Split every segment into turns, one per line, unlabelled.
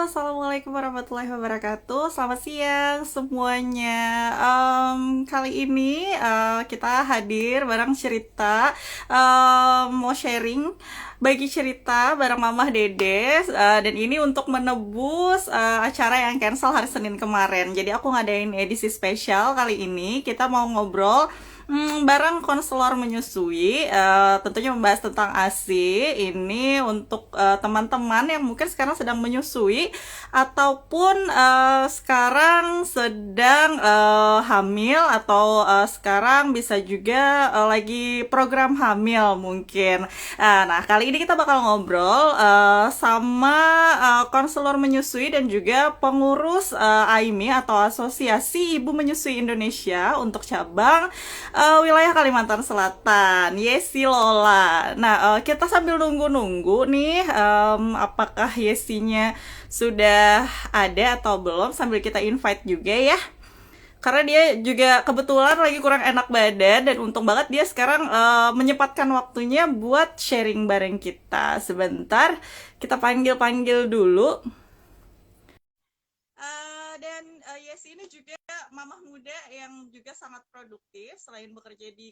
Assalamualaikum warahmatullahi wabarakatuh. Selamat siang semuanya. Kali ini kita hadir bareng cerita, mau sharing bagi cerita bareng Mamah Dede, dan ini untuk menebus acara yang cancel hari Senin kemarin. Jadi aku ngadain edisi spesial kali ini. Kita mau ngobrol bareng konselor menyusui, tentunya membahas tentang ASI ini untuk teman-teman yang mungkin sekarang sedang menyusui ataupun sekarang sedang hamil atau sekarang bisa juga lagi program hamil mungkin. Nah, kali ini kita bakal ngobrol sama konselor menyusui dan juga pengurus AIMI atau Asosiasi Ibu Menyusui Indonesia untuk cabang wilayah Kalimantan Selatan. Yesi Lola. Nah, kita sambil nunggu-nunggu nih, apakah Yesinya sudah ada atau belum, sambil kita invite juga ya. Karena dia juga kebetulan lagi kurang enak badan dan untung banget dia sekarang menyempatkan waktunya buat sharing bareng kita. Sebentar, kita panggil-panggil dulu. Dan Yes ini juga mamah muda yang juga sangat produktif. Selain bekerja di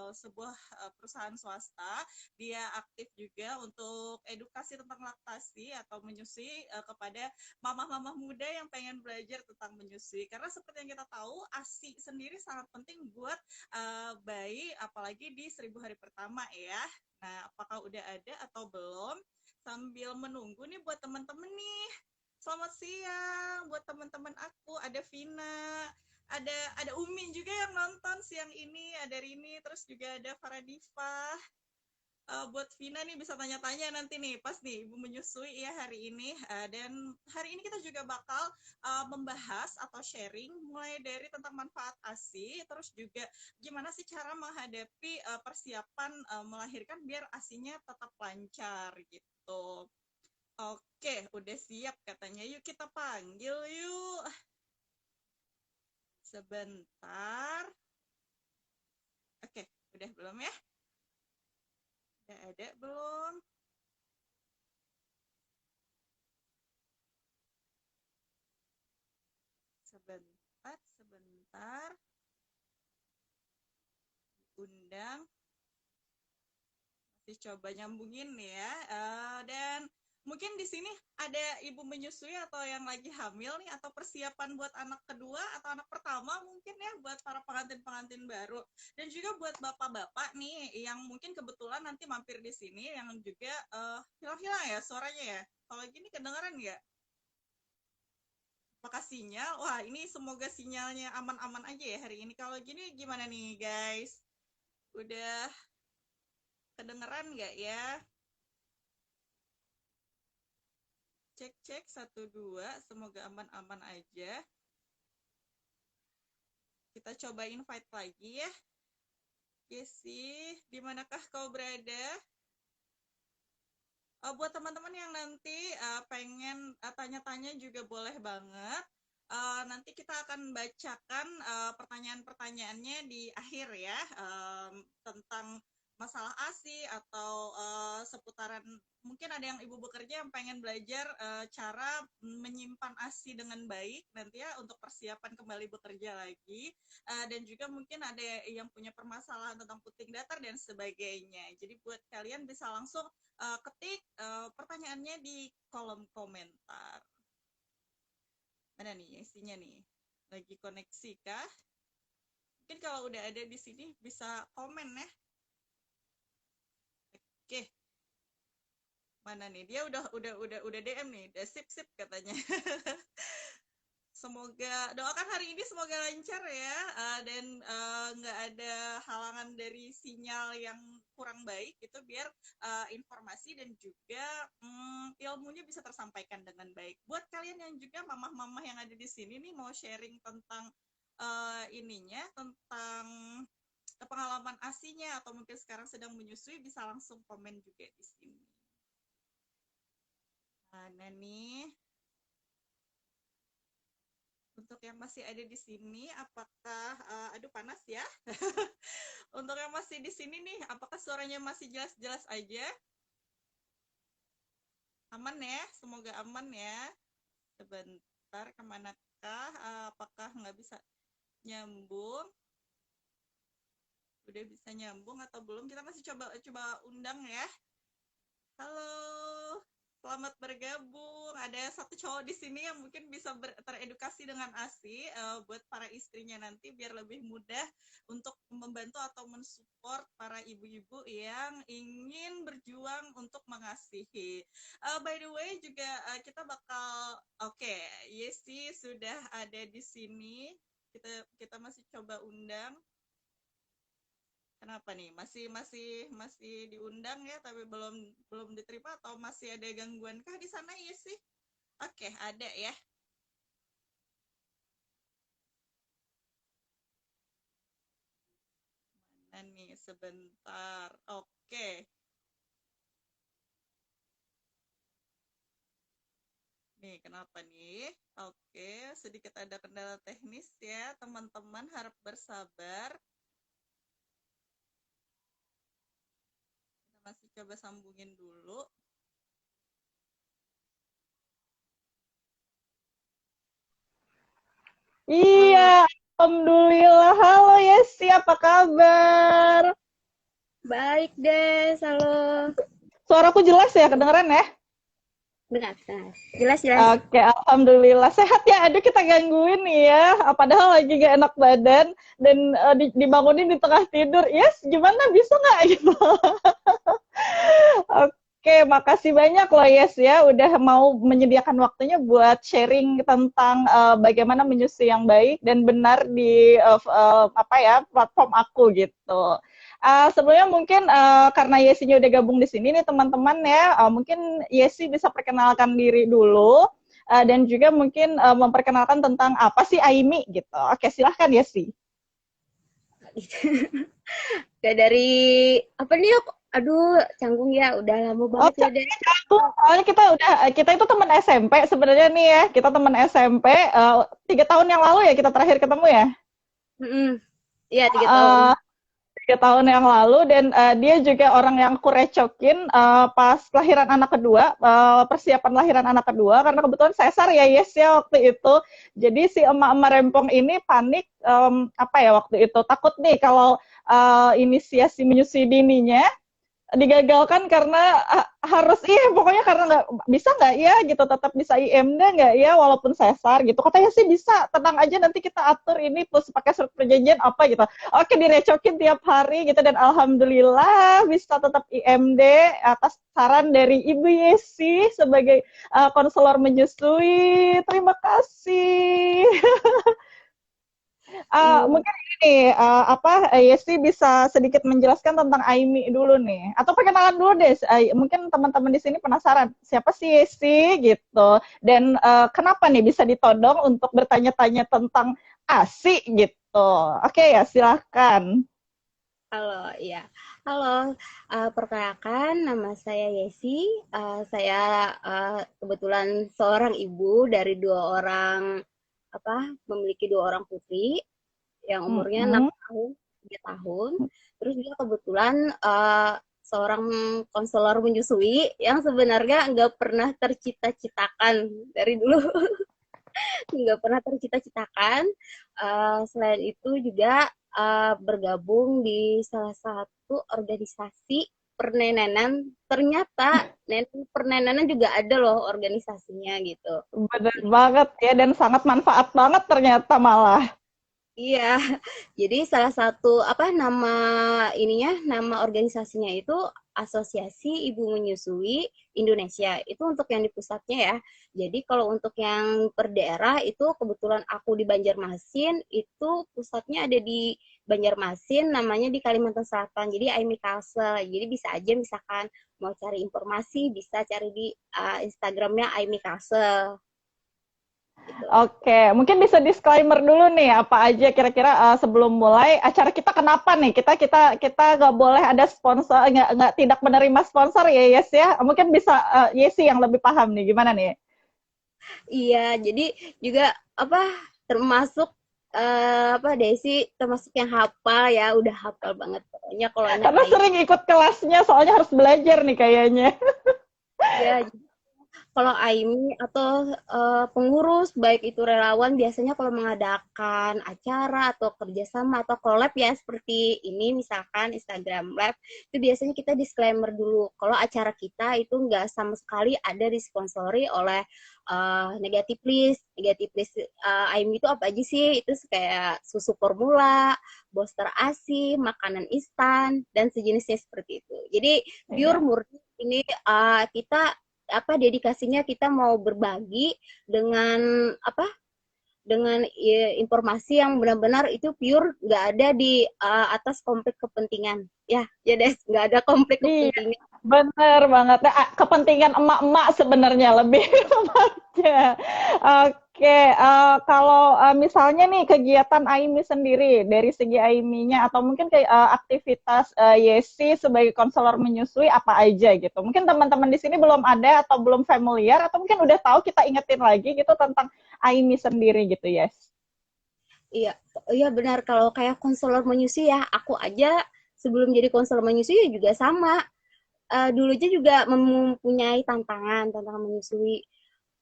sebuah perusahaan swasta, dia aktif juga untuk edukasi tentang laktasi atau menyusui kepada mamah-mamah muda yang pengen belajar tentang menyusui. Karena seperti yang kita tahu, ASI sendiri sangat penting buat bayi, apalagi di 1000 hari pertama ya. Nah, apakah udah ada atau belum? Sambil menunggu nih buat teman-teman nih. Selamat siang buat teman-teman aku, ada Vina, ada Umi juga yang nonton siang ini, ada Rini, terus juga ada Faradifa. Buat Vina nih bisa tanya-tanya nanti nih pas nih Ibu menyusui ya hari ini. Dan hari ini kita juga bakal membahas atau sharing mulai dari tentang manfaat ASI, terus juga gimana sih cara menghadapi persiapan melahirkan biar ASInya tetap lancar gitu. Oke, udah siap katanya. Yuk kita panggil yuk. Sebentar. Oke, udah belum ya? Udah ada belum? Sebentar. Undang. Masih coba nyambungin ya. Dan mungkin di sini ada ibu menyusui atau yang lagi hamil nih, atau persiapan buat anak kedua atau anak pertama mungkin ya, buat para pengantin-pengantin baru, dan juga buat bapak-bapak nih yang mungkin kebetulan nanti mampir di sini yang juga hilang-hilang ya suaranya ya. Kalau gini kedengeran nggak? Apakah sinyal? Wah, ini semoga sinyalnya aman-aman aja ya hari ini. Kalau gini gimana nih guys? Udah kedengeran nggak ya? Cek-cek 1 2, semoga aman-aman aja. Kita coba invite lagi ya. Yesi, dimanakah kau berada? Buat teman-teman yang nanti pengen tanya-tanya juga boleh banget. Nanti kita akan bacakan pertanyaan-pertanyaannya di akhir ya, tentang masalah ASI atau seputaran, mungkin ada yang ibu bekerja yang pengen belajar cara menyimpan ASI dengan baik nanti ya untuk persiapan kembali bekerja lagi, dan juga mungkin ada yang punya permasalahan tentang puting datar dan sebagainya. Jadi buat kalian bisa langsung ketik pertanyaannya di kolom komentar. Mana nih isinya nih? Lagi koneksi kah? Mungkin kalau udah ada di sini bisa komen ya. Oke. Mana nih? Dia udah DM nih. Udah sip katanya. Semoga doakan hari ini semoga lancar ya, dan nggak ada halangan dari sinyal yang kurang baik gitu, biar informasi dan juga ilmunya bisa tersampaikan dengan baik. Buat kalian yang juga mamah-mamah yang ada di sini nih mau sharing tentang tentang pengalaman asinya atau mungkin sekarang sedang menyusui, bisa langsung komen juga di sini. Mana nih? Untuk yang masih ada di sini, apakah aduh panas ya? Untuk yang masih di sini nih, apakah suaranya masih jelas-jelas aja? Aman ya? Semoga aman ya. Sebentar, kemanakah? Apakah nggak bisa nyambung? Udah bisa nyambung atau belum? Kita masih coba coba undang ya. Halo, selamat bergabung. Ada satu cowok di sini yang mungkin bisa teredukasi dengan ASI buat para istrinya nanti biar lebih mudah untuk membantu atau mensupport para ibu-ibu yang ingin berjuang untuk mengasihi. By the way, juga kita bakal Yesi sudah ada di sini. Kita masih coba undang. Kenapa nih? Masih diundang ya, tapi belum belum diterima atau masih ada gangguan kah di sana ya sih? Oke, ada ya. Mana nih sebentar. Oke. Nih, kenapa nih? Oke, sedikit ada kendala teknis ya, teman-teman harap bersabar. Kita masih coba sambungin dulu. Iya, alhamdulillah. Halo Yesi, apa kabar?
Baik deh, halo.
Suaraku jelas ya, kedengeran ya?
Benar, benar. Jelas, jelas.
Oke, alhamdulillah sehat ya. Aduh, kita gangguin nih ya. Padahal lagi gak enak badan dan dibangunin di tengah tidur. Yes, gimana bisa nggak gitu? Oke, makasih banyak loh Yes ya, udah mau menyediakan waktunya buat sharing tentang bagaimana menyusui yang baik dan benar di platform aku gitu. Sebelumnya mungkin karena Yesinya udah gabung di sini nih teman-teman ya, mungkin Yesi bisa perkenalkan diri dulu dan juga mungkin memperkenalkan tentang apa sih AIMI gitu. Oke, silahkan Yesi.
Kayak dari apa nih? Aduh, canggung ya. Udah lama banget
Oke,
ya deh.
aku soalnya kita itu teman SMP sebenarnya nih ya, kita teman SMP 3 tahun yang lalu ya kita terakhir ketemu ya.
Iya, 3 tahun.
Eh, 3 tahun yang lalu dan dia juga orang yang aku recokin pas lahiran anak kedua, persiapan lahiran anak kedua karena kebetulan sesar ya Yes ya waktu itu. Jadi si emak-emak rempong ini panik waktu itu takut nih kalau inisiasi menyusui dininya digagalkan karena harus pokoknya karena nggak ya gitu tetap bisa IMD nggak ya walaupun sesar gitu katanya sih bisa tenang aja nanti kita atur ini plus pakai surat perjanjian apa gitu oke direcokin tiap hari gitu dan alhamdulillah bisa tetap IMD atas saran dari Ibu Yesi sebagai konselor menyusui terima kasih.
Iya.
Mungkin ini Yesi bisa sedikit menjelaskan tentang Aimi dulu nih, atau perkenalan dulu deh. Mungkin teman-teman di sini penasaran siapa sih Yesi gitu, dan kenapa nih bisa ditodong untuk bertanya-tanya tentang ASI gitu. Oke ya, silahkan.
Halo, iya. Halo, perkenalkan nama saya Yesi. Saya kebetulan seorang ibu dari dua orang memiliki dua orang putri yang umurnya 6
Mm-mm.
tahun, 3 tahun. Terus juga kebetulan seorang konselor menyusui yang sebenarnya nggak pernah tercita-citakan dari dulu, nggak pernah tercita-citakan. Selain itu juga bergabung di salah satu organisasi pernenenan. Ternyata pernenenan juga ada loh organisasinya gitu.
Bener banget ya, dan sangat manfaat banget ternyata malah.
Iya, jadi salah satu nama ininya, nama organisasinya itu Asosiasi Ibu Menyusui Indonesia. Itu untuk yang di pusatnya ya. Jadi kalau untuk yang per daerah itu kebetulan aku di Banjarmasin, itu pusatnya ada di Banjarmasin, namanya di Kalimantan Selatan. Jadi AIMI Kalsel. Jadi bisa aja misalkan mau cari informasi bisa cari di Instagramnya AIMI Kalsel gitu.
Oke, mungkin bisa disclaimer dulu nih apa aja kira-kira sebelum mulai acara kita kenapa nih kita nggak boleh ada sponsor nggak tidak menerima sponsor ya Yes ya mungkin bisa Yesi yang lebih paham nih gimana nih
Iya, jadi juga termasuk Desi termasuk yang hafal ya, udah hafal banget pokoknya kalau anak
karena
AI.
sering ikut kelasnya soalnya harus belajar nih kayaknya.
Ya, Kalau AIMI atau pengurus, baik itu relawan, biasanya kalau mengadakan acara atau kerjasama atau collab ya seperti ini, misalkan Instagram Live, itu biasanya kita disclaimer dulu. Kalau acara kita itu nggak sama sekali ada disponsori oleh negatif list. Negatif list AIMI itu apa aja sih? Itu kayak susu formula, booster ASI, makanan instan, dan sejenisnya seperti itu. Jadi pure
Iya.
murni ini kita apa dedikasinya kita mau berbagi dengan apa dengan informasi yang benar-benar itu pure nggak ada di atas konflik kepentingan ya Des nggak ada konflik
Iya,
kepentingan.
bener banget. Nah, kepentingan emak-emak sebenarnya lebih tepatnya. Oke, kalau misalnya nih kegiatan Aimi sendiri dari segi Aiminya atau mungkin kayak aktivitas Yesi sebagai konselor menyusui apa aja gitu. Mungkin teman-teman di sini belum ada atau belum familiar atau mungkin udah tahu kita ingetin lagi gitu tentang Aimi sendiri gitu, Yes.
Iya, iya benar kalau kayak konselor menyusui ya aku aja sebelum jadi konselor menyusui ya juga sama. Dulunya juga mempunyai tantangan menyusui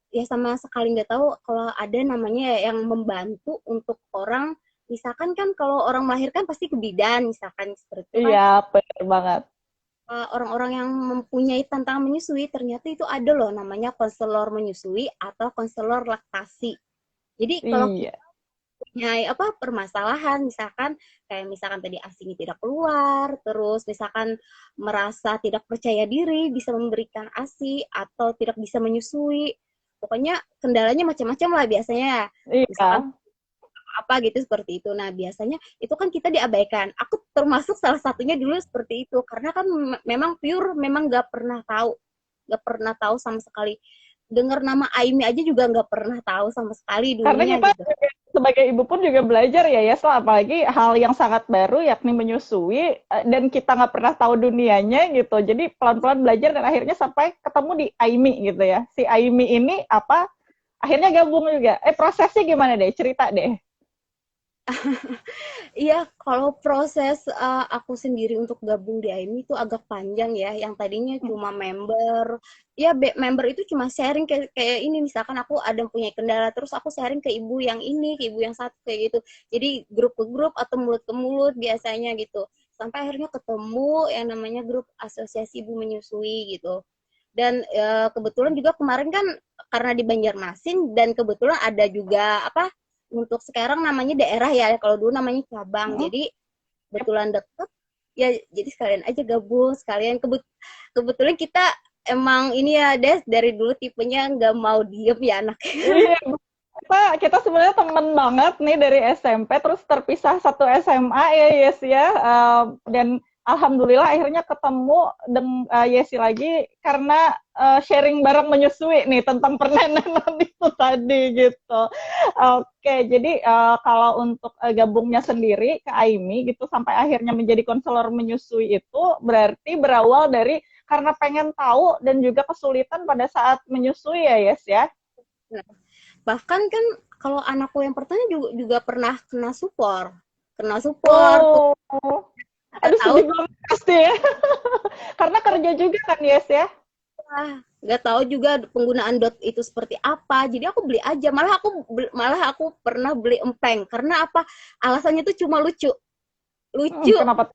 ya sama sekali nggak tahu kalau ada namanya yang membantu untuk orang misalkan kan kalau orang melahirkan pasti ke bidan misalkan seperti itu kan
Iya, bener banget.
orang-orang yang mempunyai tantangan menyusui ternyata itu ada loh namanya konselor menyusui atau konselor laktasi. Jadi kalau
Iya.
kita punya apa permasalahan misalkan kayak misalkan tadi ASINI tidak keluar, terus misalkan merasa tidak percaya diri bisa memberikan ASI atau tidak bisa menyusui. Pokoknya kendalanya macam-macam lah biasanya.
Iya.
Misalkan apa gitu seperti itu. Nah, biasanya itu kan kita diabaikan. Aku termasuk salah satunya dulu seperti itu karena kan memang pure memang nggak pernah tahu sama sekali. Dengar nama Aimi aja juga nggak pernah tahu sama sekali
Karena
dulunya
kita
gitu.
juga, sebagai ibu pun juga belajar ya, ya, apalagi hal yang sangat baru yakni menyusui dan kita nggak pernah tahu dunianya gitu. Jadi pelan-pelan belajar dan akhirnya sampai ketemu di Aimi gitu ya. Si Aimi ini apa? Akhirnya gabung juga. Prosesnya gimana deh? Cerita deh.
Iya, kalau proses aku sendiri untuk gabung di AIMI itu agak panjang ya. Yang tadinya cuma member, ya member itu cuma sharing kayak ini. Misalkan aku ada punya kendala, terus aku sharing ke ibu yang ini, ke ibu yang satu kayak gitu. Jadi grup ke grup atau mulut ke mulut biasanya gitu. Sampai akhirnya ketemu yang namanya grup asosiasi ibu menyusui gitu. Dan kebetulan juga kemarin kan karena di Banjarmasin dan kebetulan ada juga apa untuk sekarang namanya daerah ya, kalau dulu namanya cabang.
Hmm?
Jadi kebetulan deket, ya jadi sekalian aja gabung, sekalian kebetulan kita emang ini ya Des dari dulu tipenya nggak mau diem ya anaknya.
Iya, kita sebenarnya temen banget nih dari SMP, terus terpisah satu SMA ya Yes ya. Dan alhamdulillah akhirnya ketemu Yesi lagi karena sharing bareng menyusui nih tentang pernenanan itu tadi gitu. Oke, jadi kalau untuk gabungnya sendiri ke Aimi gitu sampai akhirnya menjadi konselor menyusui itu berarti berawal dari karena pengen tahu dan juga kesulitan pada saat menyusui ya Yes ya.
Nah, bahkan kan kalau anakku yang pertama juga pernah kena support
Oh,
nggak
aduh
tahu
sedih banget pasti ya. Karena kerja juga kan Yes ya.
nggak tahu juga penggunaan dot itu seperti apa jadi aku beli aja malah aku pernah beli empeng karena apa alasannya tuh cuma lucu lucu
Kenapa?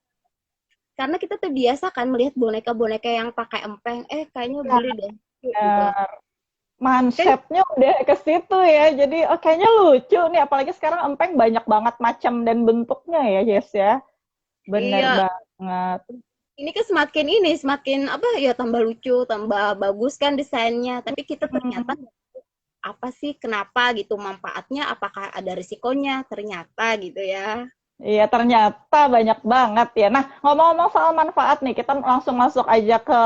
karena kita terbiasa kan melihat boneka-boneka yang pakai empeng kayaknya
Ya,
beli deh gitu kan
mindsetnya udah ke situ ya. Jadi kayaknya lucu nih. Apalagi sekarang empeng banyak banget macam dan bentuknya ya Yes ya. Bener
iya
banget.
ini kan semakin apa ya tambah lucu tambah bagus kan desainnya tapi kita ternyata
Hmm.
apa sih kenapa gitu manfaatnya apakah ada risikonya ternyata gitu ya.
Iya, ternyata banyak banget ya. Nah, ngomong-ngomong soal manfaat nih, kita langsung masuk aja ke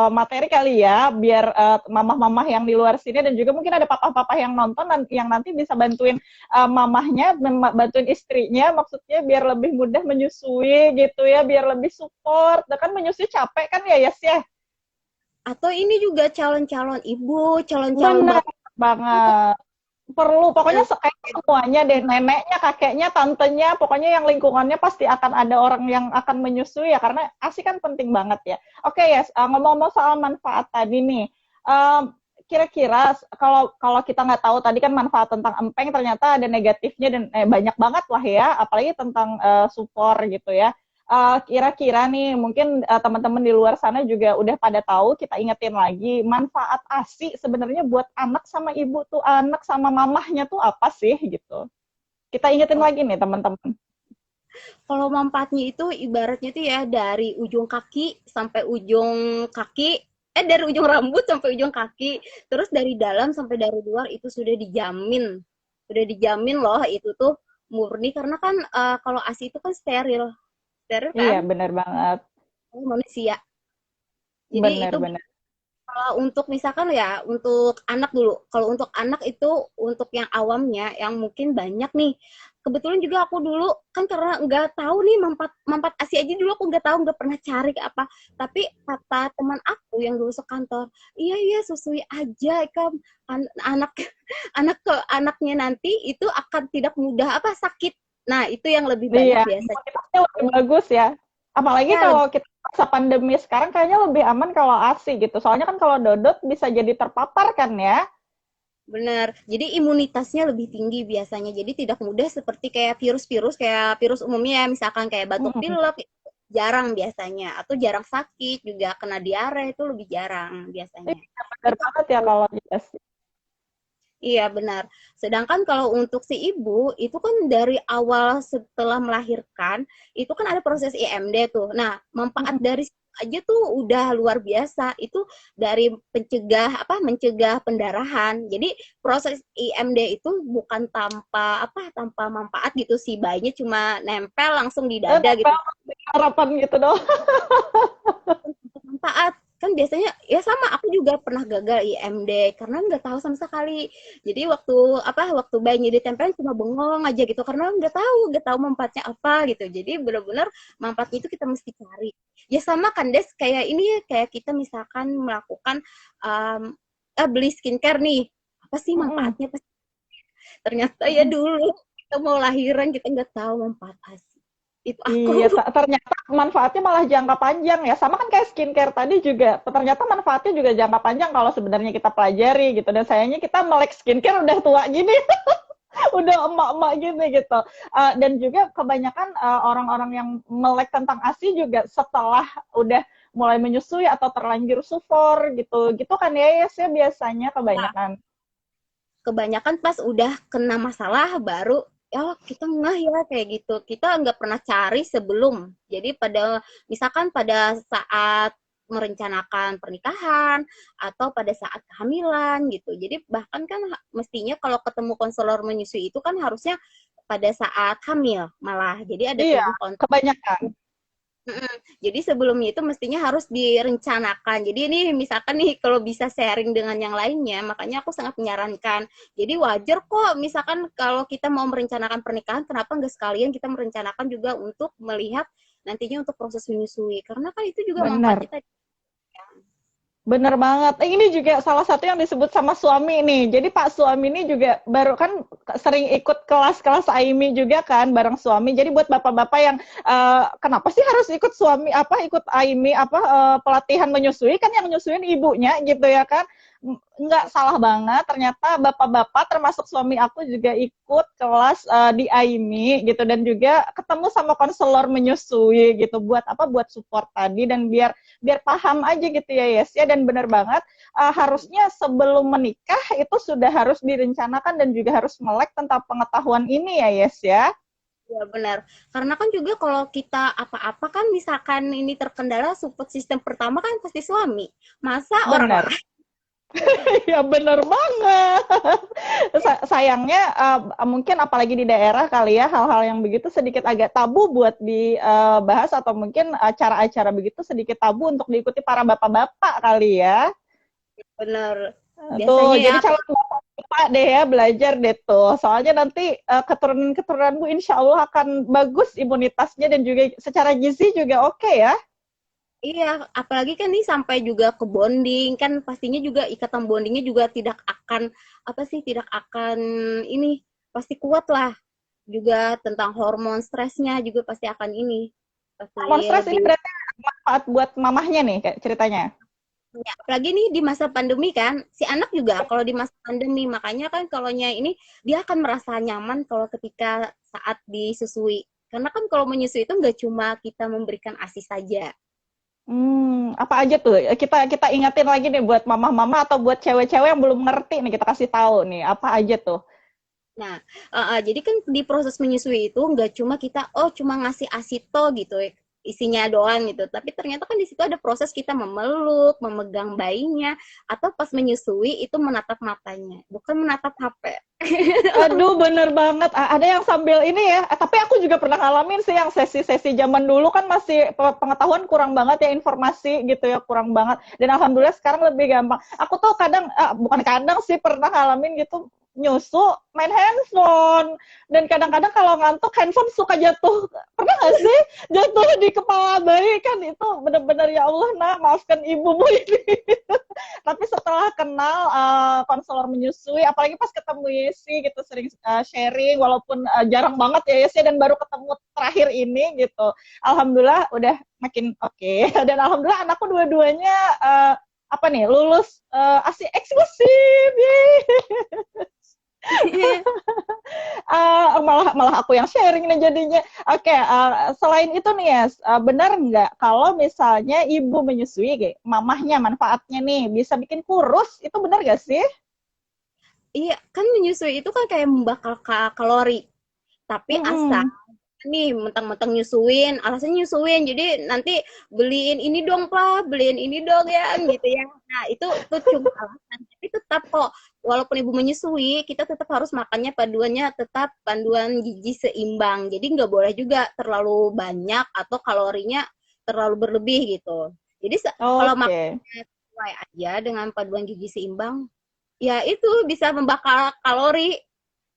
materi kali ya, biar mamah-mamah yang di luar sini dan juga mungkin ada papa-papa yang nonton dan yang nanti bisa bantuin mamahnya, bantuin istrinya, maksudnya biar lebih mudah menyusui gitu ya, biar lebih support. Nah, kan menyusui capek kan ya, Yes ya?
Atau ini juga calon-calon ibu, calon-calon
Benar
bapak.
banget. Perlu, pokoknya
Nah,
semuanya deh, neneknya, kakeknya, tantenya, pokoknya yang lingkungannya pasti akan ada orang yang akan menyusui ya, karena ASI kan penting banget ya. Oke ya, ngomong-ngomong soal manfaat tadi nih, um, kira-kira kalau kalau kita nggak tahu tadi kan manfaat tentang empeng ternyata ada negatifnya dan banyak banget lah ya, apalagi tentang supor gitu ya. Kira-kira nih mungkin teman-teman di luar sana juga udah pada tahu, kita ingetin lagi manfaat ASI sebenarnya buat anak sama ibu tuh, anak sama mamahnya tuh apa sih gitu. Kita ingetin
Oh,
lagi nih teman-teman.
kalau manfaatnya itu ibaratnya tuh ya dari ujung kaki sampai ujung kaki, dari ujung rambut sampai ujung kaki, terus dari dalam sampai dari luar itu sudah dijamin loh itu tuh murni karena kan kalau ASI itu kan steril, steril
Iya,
kan
benar banget.
manusia. Jadi itu
Benar-benar.
untuk misalkan ya, untuk anak dulu. Kalau untuk anak itu, untuk yang awamnya, yang mungkin banyak nih. Kebetulan juga aku dulu, kan karena nggak tahu nih manfaat, manfaat ASI aja dulu aku nggak tahu, nggak pernah cari ke apa. Tapi kata teman aku yang dulu sekantor, iya iya susui aja kan anak anak ke anaknya nanti itu akan tidak mudah apa sakit. Nah, itu yang lebih banyak
Iya,
biasanya.
imunitasnya lebih bagus ya. Apalagi
Ya,
kalau kita masa pandemi sekarang kayaknya lebih aman kalau ASI gitu. Soalnya kan kalau dodot bisa jadi terpapar kan ya.
benar. Jadi imunitasnya lebih tinggi biasanya. Jadi tidak mudah seperti kayak virus-virus kayak virus umumnya ya, misalkan kayak batuk
Hmm.
pilek jarang biasanya atau jarang sakit juga kena diare itu lebih jarang biasanya.
Iya, benar
Itu
banget ya kalau ASI.
iya benar. Sedangkan kalau untuk si ibu itu kan dari awal setelah melahirkan itu kan ada proses IMD tuh. Nah, manfaat dari situ aja tuh udah luar biasa. Itu dari mencegah pendarahan. Jadi proses IMD itu bukan tanpa manfaat gitu, si bayinya cuma nempel langsung di dada gitu.
Nempel harapan gitu dong.
Manfaat kan biasanya ya sama aku juga pernah gagal IMD karena nggak tahu sama sekali. Jadi waktu bayinya ditempel cuma bengong aja gitu karena nggak tahu manfaatnya apa gitu. Jadi benar-benar manfaatnya itu kita mesti cari. Ya sama kan Des, kayak ini ya, kayak kita misalkan melakukan beli skincare nih, apa sih
Mm-mm.
manfaatnya? Ternyata ya
Mm-mm.
dulu kita mau lahiran kita nggak tahu manfaat ASI. Itu
Iya,
aku.
ternyata manfaatnya malah jangka panjang ya. Sama kan kayak skincare tadi juga. Ternyata manfaatnya juga jangka panjang kalau sebenarnya kita pelajari gitu. Dan sayangnya kita melek skincare udah tua gini. Udah emak-emak gini gitu. Dan juga kebanyakan orang-orang yang melek tentang ASI juga setelah udah mulai menyusui atau terlanjur sufor gitu. Gitu kan ya, yes, ya biasanya kebanyakan.
Kebanyakan pas udah kena masalah baru ya kita ngeh ya kayak gitu. Kita nggak pernah cari sebelum. Jadi misalkan pada saat merencanakan pernikahan atau pada saat kehamilan gitu. Jadi bahkan kan mestinya kalau ketemu konselor menyusui itu kan harusnya pada saat hamil malah. Jadi ada
Iya,
tujuh kontak.
kebanyakan.
Mm-mm. Jadi sebelumnya itu mestinya harus direncanakan. Jadi ini misalkan nih kalau bisa sharing dengan yang lainnya, makanya aku sangat menyarankan. Jadi wajar kok misalkan kalau kita mau merencanakan pernikahan, kenapa nggak sekalian kita merencanakan juga untuk melihat nantinya untuk proses menyusui. Karena kan itu juga
Benar.
manfaatnya tadi.
Bener banget. Ini juga salah satu yang disebut sama suami nih. Jadi Pak suami ini juga baru kan sering ikut kelas-kelas AIMI juga kan bareng suami. Jadi buat bapak-bapak yang kenapa sih harus ikut suami ikut AIMI pelatihan menyusui kan yang nyusuin ibunya gitu ya kan. Nggak salah banget. Ternyata bapak-bapak termasuk suami aku juga ikut kelas di AIMI gitu dan juga ketemu sama konselor menyusui gitu buat buat support tadi dan biar biar paham aja gitu ya Yes ya dan benar banget harusnya sebelum menikah itu sudah harus direncanakan dan juga harus melek tentang pengetahuan ini ya Yes ya.
Ya benar. Karena kan juga kalau kita apa-apa kan misalkan ini terkendala support sistem pertama kan pasti suami. Masa orang
Benar.
lain.
Ya benar banget. Sayangnya mungkin apalagi di daerah kali ya hal-hal yang begitu sedikit agak tabu buat dibahas atau mungkin acara-acara begitu sedikit tabu untuk diikuti para bapak-bapak kali ya.
Benar.
Tuh,
Biasanya ya
jadi calon bapak deh ya belajar deh tuh. Soalnya nanti keturunan-keturunanmu insya Allah akan bagus imunitasnya dan juga secara gizi juga oke ya.
iya, apalagi kan ini sampai juga ke bonding, kan pastinya juga ikatan bondingnya juga tidak akan ini, pasti kuat lah. Juga tentang hormon stresnya juga pasti akan ini, pasti
Hormon stres ini
lebih.
berarti manfaat buat mamahnya nih kayak ceritanya.
Ya, apalagi nih di masa pandemi kan, si anak juga kalau di masa pandemi, makanya kan kalaunya ini dia akan merasa nyaman kalau ketika saat disusui. Karena kan kalau menyusui itu nggak cuma kita memberikan ASI saja.
Apa aja tuh? Kita kita ingetin lagi nih buat mama-mama atau buat cewek-cewek yang belum ngerti nih, kita kasih tahu nih, apa aja tuh?
Nah, jadi kan di proses menyusui itu nggak cuma kita, oh cuma ngasih asito gitu, isinya doang gitu. Tapi ternyata kan di situ ada proses kita memeluk, memegang bayinya, atau pas menyusui itu menatap matanya, bukan menatap HP.
Aduh, bener banget. Ada yang sambil ini ya. Tapi aku juga pernah ngalamin sih yang sesi-sesi zaman dulu kan masih pengetahuan kurang banget ya, informasi gitu ya, kurang banget. Dan alhamdulillah sekarang lebih gampang. Aku tuh kadang, bukan kadang sih, pernah ngalamin gitu, nyusu main handphone. Dan kadang-kadang kalau ngantuk handphone suka jatuh. Pernah gak sih jatuh di kepala bayi? Kan itu bener-bener, ya Allah, nah maafkan ibumu ini. Tapi setelah kenal konselor menyusui, apalagi pas ketemu Yesi gitu, sering sharing, walaupun jarang banget ya Yesi, dan baru ketemu terakhir ini gitu. Alhamdulillah udah makin oke. Dan alhamdulillah anakku dua-duanya apa nih, lulus ASI eksklusif. Malah malah aku yang sharing nih jadinya. Oke, selain itu nih ya, benar nggak kalau misalnya ibu menyusui, kayak mamahnya manfaatnya nih bisa bikin kurus, itu benar nggak sih?
Iya, kan menyusui itu kan kayak membakar kalori. Tapi asal
Mm-mm.
nih mentang-mentang nyusuin, alasannya nyusuin, jadi nanti beliin ini dong lah, beliin ini dong ya, gitu ya. Nah itu cuma alasan, tapi tetap kok, walaupun ibu menyusui, kita tetap harus makannya paduannya tetap panduan gizi seimbang. Jadi nggak boleh juga terlalu banyak atau kalorinya terlalu berlebih gitu. Jadi kalau
Oke.
makannya sesuai aja dengan paduan gizi seimbang, ya itu bisa membakar kalori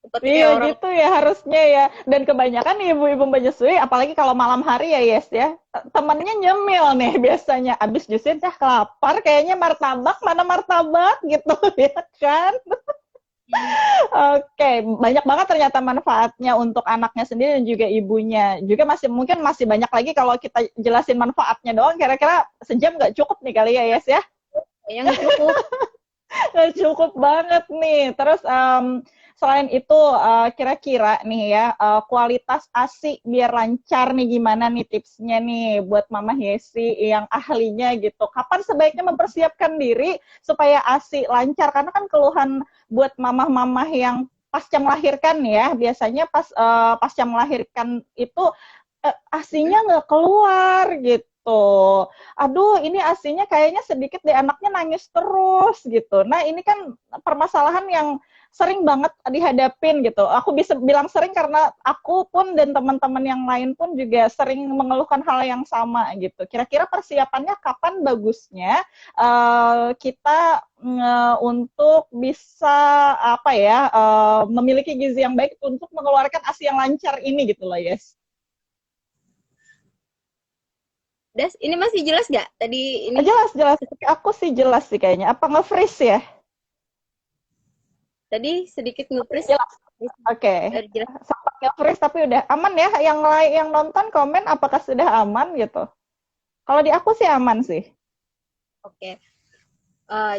seperti
Iya
kayak orang.
gitu ya harusnya ya. Dan kebanyakan ibu-ibu menyusui, apalagi kalau malam hari ya Yes ya, temennya nyemil nih biasanya. Abis nyusuin, lapar kayaknya, martabak, mana martabak gitu ya kan. Oke, banyak banget ternyata manfaatnya untuk anaknya sendiri dan juga ibunya. Juga masih mungkin masih banyak lagi kalau kita jelasin manfaatnya doang. Kira-kira sejam nggak cukup nih kali ya, Yes ya?
Kayaknya nggak cukup.
Nggak cukup banget nih. Terus selain itu kira-kira nih ya, kualitas ASI biar lancar nih, gimana nih tipsnya nih buat Mama Yesi yang ahlinya gitu. Kapan sebaiknya mempersiapkan diri supaya ASI lancar? Karena kan keluhan buat mamah-mamah yang pasca melahirkan ya, biasanya pas pasca melahirkan itu ASINya nggak keluar gitu. Aduh, ini ASINya kayaknya sedikit deh, anaknya nangis terus gitu. Nah, ini kan permasalahan yang sering banget dihadapin gitu. Aku bisa bilang sering karena aku pun dan teman-teman yang lain pun juga sering mengeluhkan hal yang sama gitu. Kira-kira persiapannya kapan bagusnya kita untuk bisa apa ya, memiliki gizi yang baik untuk mengeluarkan ASI yang lancar ini gitu loh, yes.
Das, ini masih jelas nggak? Tadi ini
Jelas, jelas. Aku sih jelas sih kayaknya. Apa nge-freeze ya?
tadi sedikit ngepres.
Jelas. Oke.
Jelas.
Sempat nge-freeze tapi udah aman ya. Yang lain yang nonton komen apakah sudah aman gitu. Kalau di aku sih aman sih.
Oke.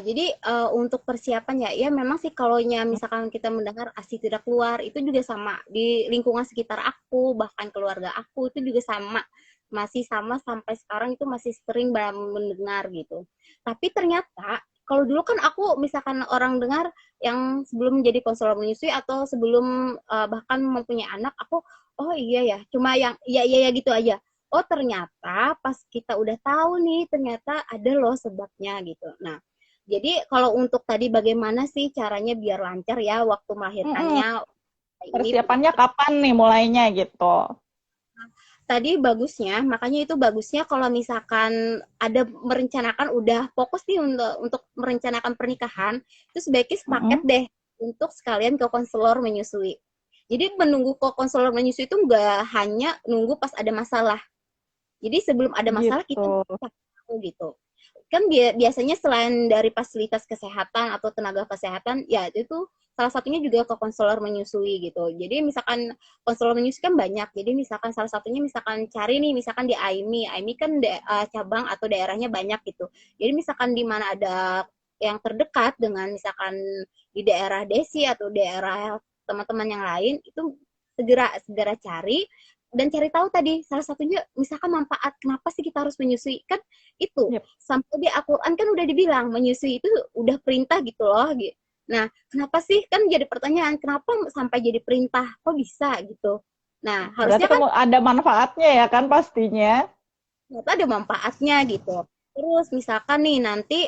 Jadi untuk persiapan ya, ya memang sih kalau misalkan kita mendengar ASI tidak keluar, itu juga sama di lingkungan sekitar aku, bahkan keluarga aku itu juga sama, masih sama sampai sekarang itu masih sering mendengar gitu. Tapi ternyata kalau dulu kan aku misalkan orang dengar yang sebelum menjadi konselor menyusui atau sebelum bahkan mempunyai anak, aku oh iya ya, cuma yang iya iya ya gitu aja. Oh ternyata pas kita udah tahu nih, ternyata ada loh sebabnya gitu. Nah, jadi kalau untuk tadi bagaimana sih caranya biar lancar ya waktu
Mm-mm.
melahirkannya ini
Persiapannya kapan nih mulainya gitu.
tadi bagusnya, makanya itu bagusnya kalau misalkan ada merencanakan udah fokus nih untuk merencanakan pernikahan, itu sebaiknya sepaket
Mm-mm.
deh untuk sekalian ke konselor menyusui. Jadi menunggu ke konselor menyusui itu nggak hanya nunggu pas ada masalah. Jadi sebelum ada masalah
Gitu.
kita tahu gitu. Kan biasanya selain dari fasilitas kesehatan atau tenaga kesehatan, ya itu salah satunya juga ke konselor menyusui gitu. Jadi misalkan konselor menyusui kan banyak. Jadi misalkan salah satunya misalkan cari nih misalkan di AIMI kan cabang atau daerahnya banyak gitu. Jadi misalkan di mana ada yang terdekat dengan misalkan di daerah Desi atau daerah teman-teman yang lain itu segera segera cari dan cari tahu tadi salah satunya misalkan manfaat kenapa sih kita harus menyusui kan itu
Yep.
sampai di Al-Quran kan udah dibilang menyusui itu udah perintah gitu loh gitu. Nah kenapa sih kan jadi pertanyaan kenapa sampai jadi perintah kok bisa gitu. Nah
Berarti
harusnya kan
kamu ada manfaatnya ya kan pastinya.
ternyata ada manfaatnya gitu. Terus misalkan nih nanti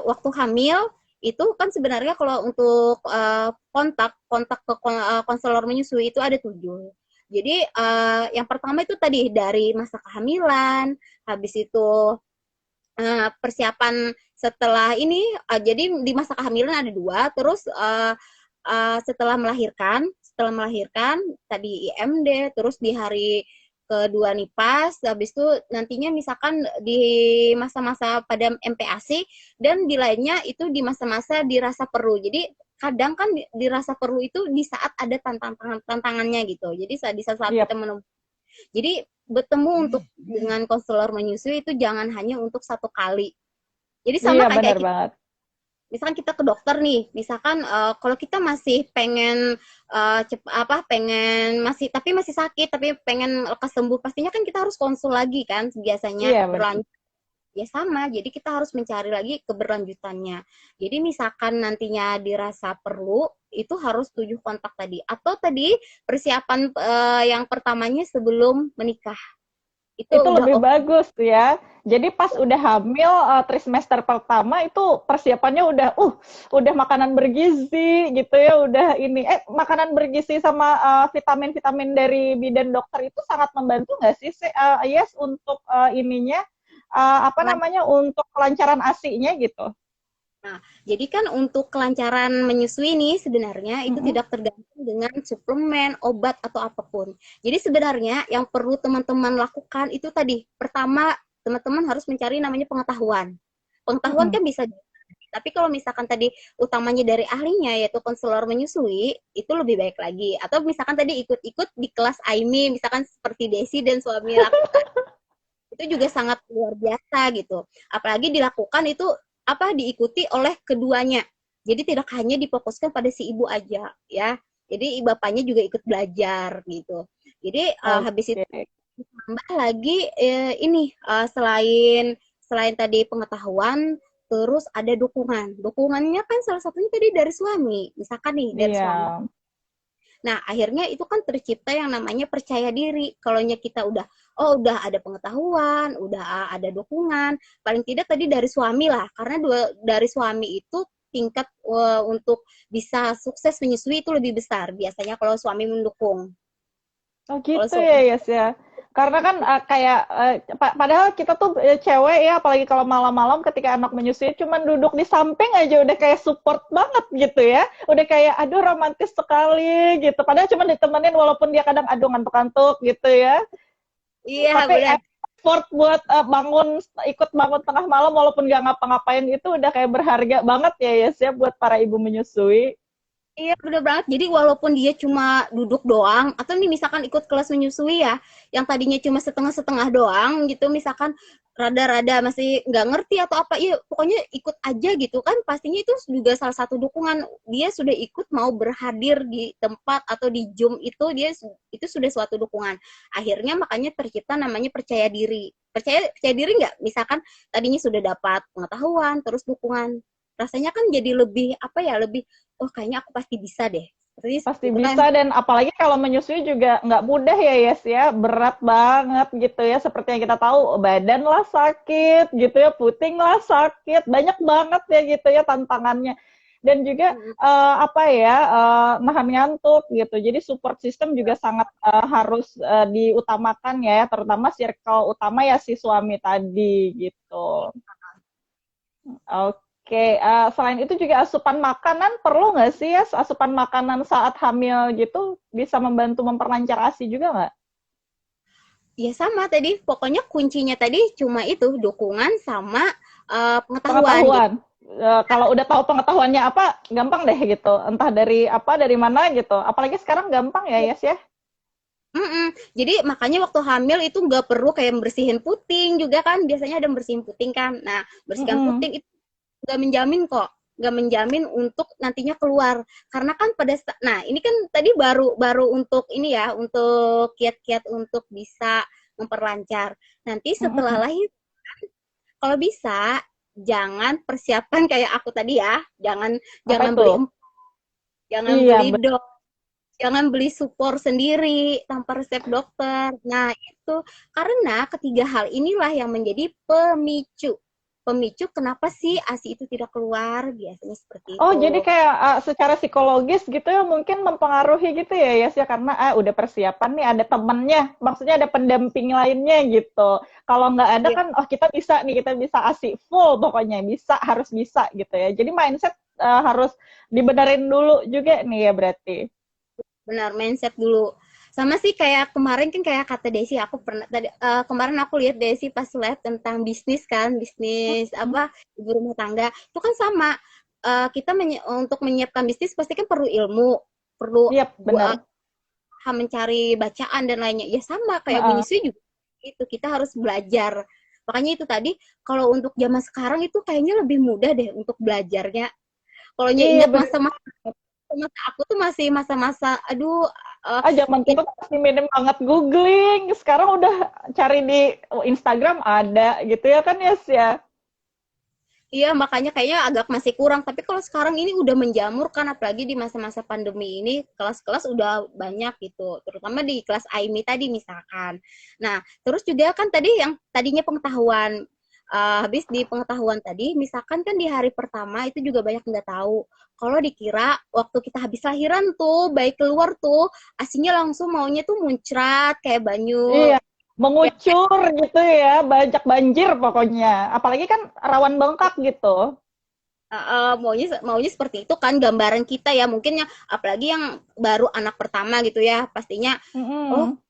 waktu hamil itu kan sebenarnya kalau untuk kontak kontak ke konselor menyusui itu ada 7. Jadi yang pertama itu tadi dari masa kehamilan, habis itu persiapan setelah ini, jadi di masa kehamilan ada 2, terus setelah melahirkan tadi IMD, terus di hari kedua nipas, habis itu nantinya misalkan di masa-masa pada MPASI dan di lainnya itu di masa-masa dirasa perlu. Jadi kadang kan dirasa perlu itu di saat ada tantangannya gitu. Jadi di saat
Yep.
kita menemukan. Jadi bertemu untuk dengan konselor menyusui itu jangan hanya untuk 1 kali. Jadi
Iya
sama kan
benar
kayak
banget.
misalkan kita ke dokter nih, misalkan kalau kita masih pengen pengen masih tapi masih sakit tapi pengen lekas sembuh, pastinya kan kita harus konsul lagi kan biasanya
Iya benar.
berlanjut. Ya sama, jadi kita harus mencari lagi keberlanjutannya. Jadi misalkan nantinya dirasa perlu, itu harus 7 kontak tadi. Atau tadi persiapan yang pertamanya sebelum menikah. Itu
Itu
udah
lebih
oke.
bagus ya. Jadi pas udah hamil trimester pertama itu persiapannya udah makanan bergizi gitu ya, udah ini makanan bergizi sama vitamin-vitamin dari bidan dokter itu sangat membantu nggak sih Yes untuk ininya apa namanya untuk kelancaran ASI-nya gitu.
Nah, jadi kan untuk kelancaran menyusui nih sebenarnya itu
Mm-mm.
tidak tergantung dengan suplemen, obat atau apapun. Jadi sebenarnya yang perlu teman-teman lakukan itu tadi, pertama teman-teman harus mencari namanya pengetahuan. Pengetahuan
Mm-mm.
kan bisa, tapi kalau misalkan tadi utamanya dari ahlinya yaitu konselor menyusui itu lebih baik lagi. Atau misalkan tadi ikut-ikut di kelas AIMI, misalkan seperti Desi dan suami lakukan itu juga sangat luar biasa gitu. Apalagi dilakukan itu diikuti oleh keduanya. Jadi tidak hanya difokuskan pada si ibu aja ya. Jadi bapaknya juga ikut belajar gitu. Jadi habis itu
Oke.
tambah lagi ini selain selain tadi pengetahuan terus ada dukungan. Dukungannya kan salah satunya tadi dari suami. Misalkan nih dari
Iya.
suami. Nah, akhirnya itu kan tercipta yang namanya percaya diri. Kalau kita udah ada pengetahuan, udah ada dukungan, paling tidak tadi dari suami lah. Karena dari suami itu tingkat untuk bisa sukses menyusui itu lebih besar. Biasanya kalau suami mendukung.
Oh
Kalau
gitu ya,
suami
Yes ya. Karena kan kayak padahal kita tuh cewek ya, apalagi kalau malam-malam ketika anak menyusui, cuman duduk di samping aja udah kayak support banget gitu ya. Udah kayak aduh romantis sekali gitu. Padahal cuma ditemenin walaupun dia kadang aduh ngantuk-ngantuk gitu ya.
iya
Tapi
benar.
effort buat ikut bangun tengah malam walaupun nggak ngapa-ngapain itu udah kayak berharga banget ya, Yes ya, buat para ibu menyusui.
Iya bener banget. Jadi walaupun dia cuma duduk doang, atau nih misalkan ikut kelas menyusui ya, yang tadinya cuma setengah-setengah doang gitu, misalkan rada-rada masih nggak ngerti atau apa, iya pokoknya ikut aja gitu kan, pastinya itu juga salah satu dukungan. Dia sudah ikut mau berhadir di tempat atau di Zoom itu sudah suatu dukungan. Akhirnya makanya tercipta namanya percaya diri. Percaya diri nggak? Misalkan tadinya sudah dapat pengetahuan, terus dukungan. Rasanya kan jadi lebih lebih oh kayaknya aku pasti bisa deh. Terus
Pasti
itu kan
bisa dan apalagi kalau menyusui juga nggak mudah ya Yes ya, berat banget gitu ya. Seperti yang kita tahu, badan lah sakit gitu ya, puting lah sakit, banyak banget ya gitu ya tantangannya. Dan juga nahan ngantuk gitu. Jadi support system juga sangat harus diutamakan ya, terutama circle utama ya si suami tadi gitu. Oke, selain itu juga asupan makanan perlu nggak sih ya? Asupan makanan saat hamil gitu bisa membantu memperlancar ASI juga nggak?
ya sama tadi pokoknya kuncinya tadi cuma itu dukungan sama pengetahuan gitu.
Pengetahuan.
kalau udah tahu pengetahuannya apa, gampang deh gitu. Entah dari apa, dari mana gitu. Apalagi sekarang gampang ya, Yes ya.
Mm-mm. Jadi makanya waktu hamil itu nggak perlu kayak bersihin puting juga kan, biasanya ada bersihin puting kan. Nah, bersihkan
Mm-mm.
puting itu nggak menjamin kok, nggak menjamin untuk nantinya keluar. Karena kan nah ini kan tadi baru baru untuk ini ya, untuk kiat-kiat untuk bisa memperlancar. Nanti setelah
Mm-mm.
lahir, kalau bisa jangan persiapan kayak aku tadi ya, jangan
Apa
jangan
itu?
beli jangan
Iya,
beli dok, jangan beli supor sendiri tanpa resep dokter. Nah, itu karena ketiga hal inilah yang menjadi pemicu. Pemicu kenapa sih ASI itu tidak keluar? Biasanya seperti
oh, jadi
itu.
kayak secara psikologis gitu ya mungkin mempengaruhi gitu ya, Yes ya, karena udah persiapan nih, ada temennya, maksudnya ada pendamping lainnya gitu. Kalau nggak ada
Iya,
kan, oh kita bisa nih, kita bisa asik full pokoknya, bisa, harus bisa gitu ya. Jadi mindset harus dibenerin dulu juga nih ya berarti.
benar mindset dulu. Sama sih kayak kemarin kan kayak kata Desi, aku pernah tadi kemarin aku lihat Desi pas live tentang bisnis kan, bisnis
Hmm.
apa ibu rumah tangga. Itu kan sama kita untuk menyiapkan bisnis pasti kan perlu ilmu, perlu
Iya, benar.
mencari bacaan dan lainnya. Ya sama kayak
Heeh.
menyusui juga itu kita harus belajar. Makanya itu tadi kalau untuk zaman sekarang itu kayaknya lebih mudah deh untuk belajarnya. Kalau
Iya,
ingat
benar.
masa-masa masa aku tuh masih masa-masa aduh uh,
Zamanku tuh masih minim banget googling. Sekarang udah cari di Instagram ada gitu ya kan, Yes ya.
iya, makanya kayaknya agak masih kurang. Tapi kalau sekarang ini udah menjamur kan, apalagi di masa-masa pandemi ini, kelas-kelas udah banyak gitu. Terutama di kelas AIMI tadi misalkan. Nah, terus juga kan tadi yang tadinya pengetahuan, habis di pengetahuan tadi, misalkan kan di hari pertama itu juga banyak nggak tahu. Kalau dikira waktu kita habis lahiran tuh, baik keluar tuh, asinya langsung maunya tuh muncrat kayak banyu.
Iya,
Ya,
mengucur gitu ya, banyak banjir pokoknya. Apalagi kan rawan bengkak gitu.
maunya maunya seperti itu kan gambaran kita ya mungkin yang apalagi yang baru anak pertama gitu ya pastinya oh
Mm-mm.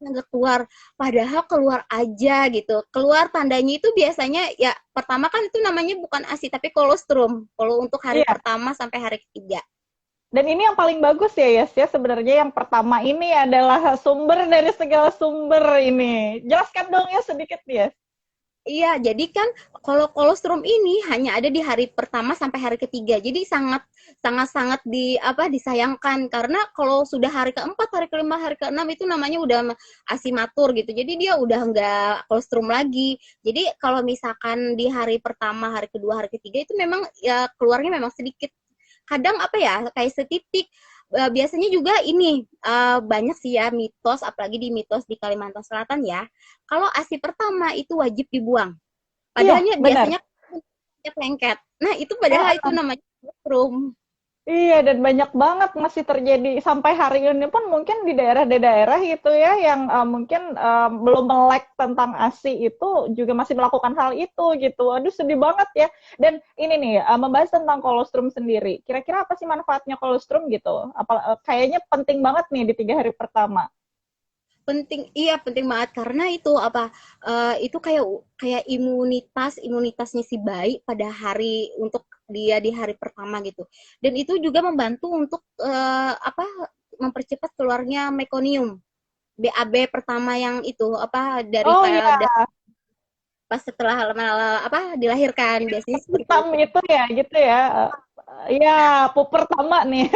nggak keluar padahal keluar aja gitu keluar tandanya itu biasanya ya pertama kan itu namanya bukan ASI tapi kolostrum kalau untuk hari
Iya,
pertama sampai hari ketiga.
dan ini yang paling bagus ya, Yes ya. Sebenarnya yang pertama ini adalah sumber dari segala sumber ini. Jelaskan dong ya sedikit, Yes.
Iya, jadi kan kalau kolostrum ini hanya ada di hari pertama sampai hari ketiga. Jadi sangat sangat sangat disayangkan karena kalau sudah hari keempat, hari kelima, hari keenam itu namanya udah asimatur gitu. Jadi dia udah nggak kolostrum lagi. Jadi kalau misalkan di hari pertama, hari kedua, hari ketiga itu memang ya keluarnya memang sedikit. Kadang apa ya kayak setitik. Biasanya juga ini banyak sih ya mitos, apalagi di mitos di Kalimantan Selatan ya kalau ASI pertama itu wajib dibuang.
Iya,
Padahalnya
benar.
biasanya lengket. Nah, itu padahal itu namanya mushroom.
Iya, dan banyak banget masih terjadi sampai hari ini pun mungkin di daerah gitu ya yang mungkin belum melek tentang ASI itu juga masih melakukan hal itu gitu. Aduh, sedih banget ya. Dan ini nih membahas tentang kolostrum sendiri. Kira-kira apa sih manfaatnya kolostrum gitu? Kayaknya penting banget nih di 3 hari pertama.
Penting, iya penting banget karena itu itu kayak kayak imunitasnya si bayi pada hari untuk dia di hari pertama gitu. Dan itu juga membantu untuk mempercepat keluarnya mekonium. BAB pertama yang itu
Oh iya,
daripada pas setelah dilahirkan biasanya seperti
hitam
itu.
itu ya gitu ya. Iya, pup pertama nih.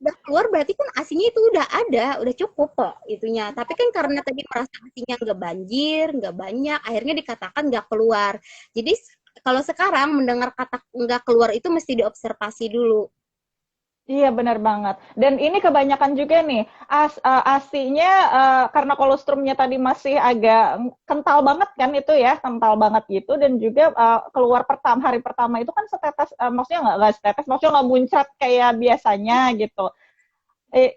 Udah keluar berarti kan asinya itu udah ada, udah cukup kok itunya. Tapi kan karena tadi merasa asinya nggak banjir, nggak banyak, akhirnya dikatakan nggak keluar. Jadi kalau sekarang mendengar kata nggak keluar itu mesti diobservasi dulu.
Iya benar banget. Dan ini kebanyakan juga nih asinya karena kolostrumnya tadi masih agak kental banget kan itu ya, kental banget gitu dan juga keluar hari pertama itu kan setetes, maksudnya nggak setetes, maksudnya nggak muncrat kayak biasanya gitu.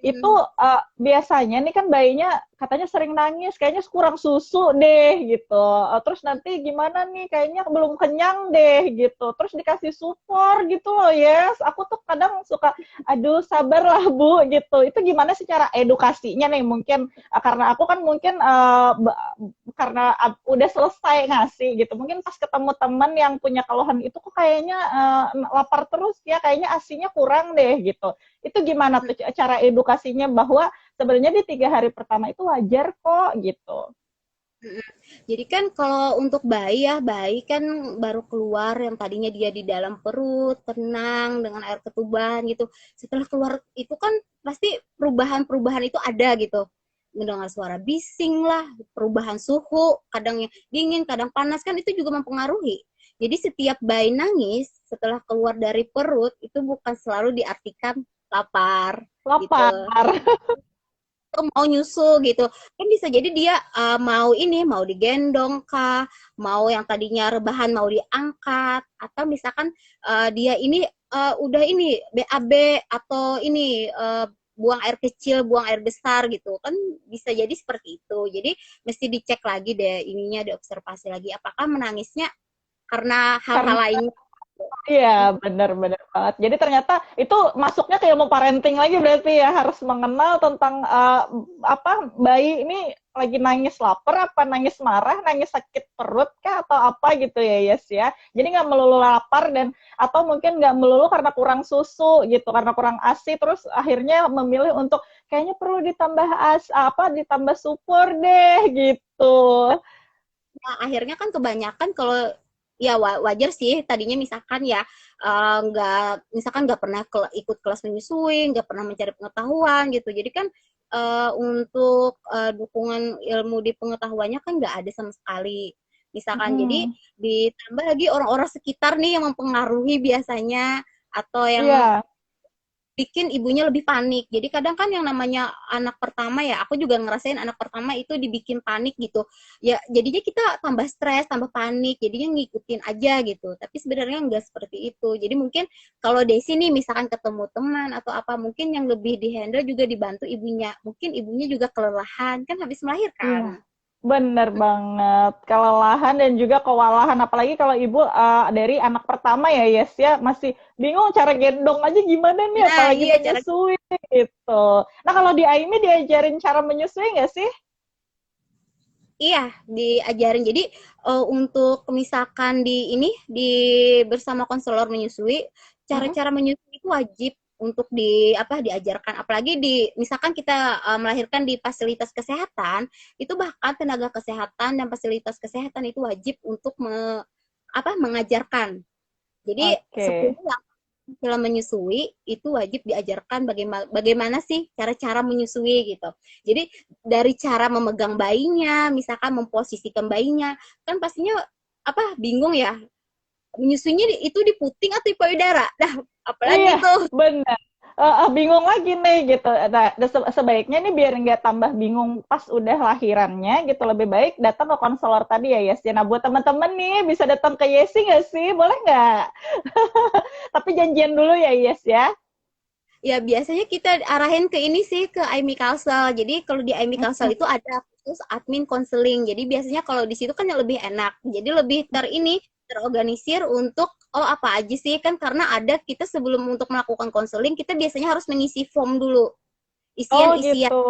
Itu
Hmm.
biasanya nih kan bayinya katanya sering nangis, kayaknya kurang susu deh gitu. Terus nanti gimana nih, kayaknya belum kenyang deh gitu. Terus dikasih support gitu loh, yes. Aku tuh kadang suka, aduh sabarlah Bu gitu. Itu gimana sih cara edukasinya nih mungkin karena aku kan mungkin karena udah selesai ngasih gitu. Mungkin pas ketemu teman yang punya keluhan itu kok kayaknya lapar terus ya, kayaknya asinya kurang deh gitu. Itu gimana tuh cara edukasinya bahwa sebenarnya di 3 hari pertama itu wajar kok gitu.
Jadi kan kalau untuk bayi ya, bayi kan baru keluar yang tadinya dia di dalam perut, tenang dengan air ketuban gitu. Setelah keluar itu kan pasti perubahan-perubahan itu ada gitu. Mendengar suara bising lah, perubahan suhu, kadang dingin, kadang panas kan itu juga mempengaruhi. Jadi setiap bayi nangis setelah keluar dari perut itu bukan selalu diartikan lapar gitu.
Lapar.
Mau nyusu gitu kan bisa jadi dia mau digendong kah, mau yang tadinya rebahan mau diangkat, atau misalkan dia ini udah ini BAB atau ini buang air kecil, buang air besar gitu kan, bisa jadi seperti itu. Jadi mesti dicek lagi deh ininya, diobservasi lagi apakah menangisnya karena hal-hal
Karena
lain.
iya, benar-benar banget. Jadi ternyata itu masuknya ke ilmu parenting lagi berarti ya, harus mengenal tentang apa bayi ini lagi nangis lapar, apa nangis marah, nangis sakit perut kah, atau apa gitu ya, yes ya. Jadi nggak melulu lapar dan atau mungkin nggak melulu karena kurang susu gitu, karena kurang ASI, terus akhirnya memilih untuk kayaknya perlu ditambah ditambah supur deh gitu.
Nah, akhirnya kan kebanyakan kalau ya wajar sih tadinya misalkan ya nggak pernah ikut kelas menyusui, nggak pernah mencari pengetahuan gitu. Jadi kan untuk dukungan ilmu di pengetahuannya kan nggak ada sama sekali. Misalkan jadi ditambah lagi orang-orang sekitar nih yang mempengaruhi biasanya, atau yang
Iya.
bikin ibunya lebih panik. Jadi kadang kan yang namanya anak pertama ya, aku juga ngerasain anak pertama itu dibikin panik gitu. Ya jadinya kita tambah stres, tambah panik, jadinya ngikutin aja gitu. Tapi sebenarnya nggak seperti itu. Jadi mungkin kalau Desi nih misalkan ketemu teman atau apa, mungkin yang lebih dihandle juga dibantu ibunya. Mungkin ibunya juga kelelahan, kan habis
Iya,
melahirkan.
bener banget. Kelelahan dan juga kewalahan, apalagi kalau ibu dari anak pertama ya, yes ya, masih bingung cara gendong aja gimana nih,
Nah,
apalagi
iya cara
menyusui gitu. Nah, kalau di Aimi diajarin cara menyusui nggak sih?
Iya, diajarin. Jadi untuk misalkan di bersama konselor menyusui,
Mm-mm.
cara-cara menyusui itu wajib untuk diajarkan. Apalagi misalkan kita melahirkan di fasilitas kesehatan, itu bahkan tenaga kesehatan dan fasilitas kesehatan itu wajib untuk mengajarkan. Jadi
Oke.
setelah menyusui itu wajib diajarkan bagaimana sih cara-cara menyusui gitu. Jadi dari cara memegang bayinya, misalkan memposisikan bayinya, kan pastinya bingung ya, menyusuinya itu di puting atau di payudara. Nah, apalagi
Iya,
tuh.
bener. Bingung lagi nih gitu. Nah, sebaiknya nih biar nggak tambah bingung pas udah lahirannya gitu, lebih baik datang ke konselor tadi ya, Yes. Nah, buat teman-teman nih bisa datang ke Yesi nggak sih? Boleh nggak? Tapi janjian dulu ya, Yes ya.
Ya biasanya kita arahin ke ini sih, ke IMI Kalsel. Jadi kalau di IMI Kalsel itu ada khusus admin konseling. Jadi biasanya kalau di situ kan yang lebih enak. Jadi lebih terorganisir untuk apa aja sih, kan karena ada kita sebelum untuk melakukan konseling kita biasanya harus mengisi form dulu.
Oh
Isian-isian.
gitu.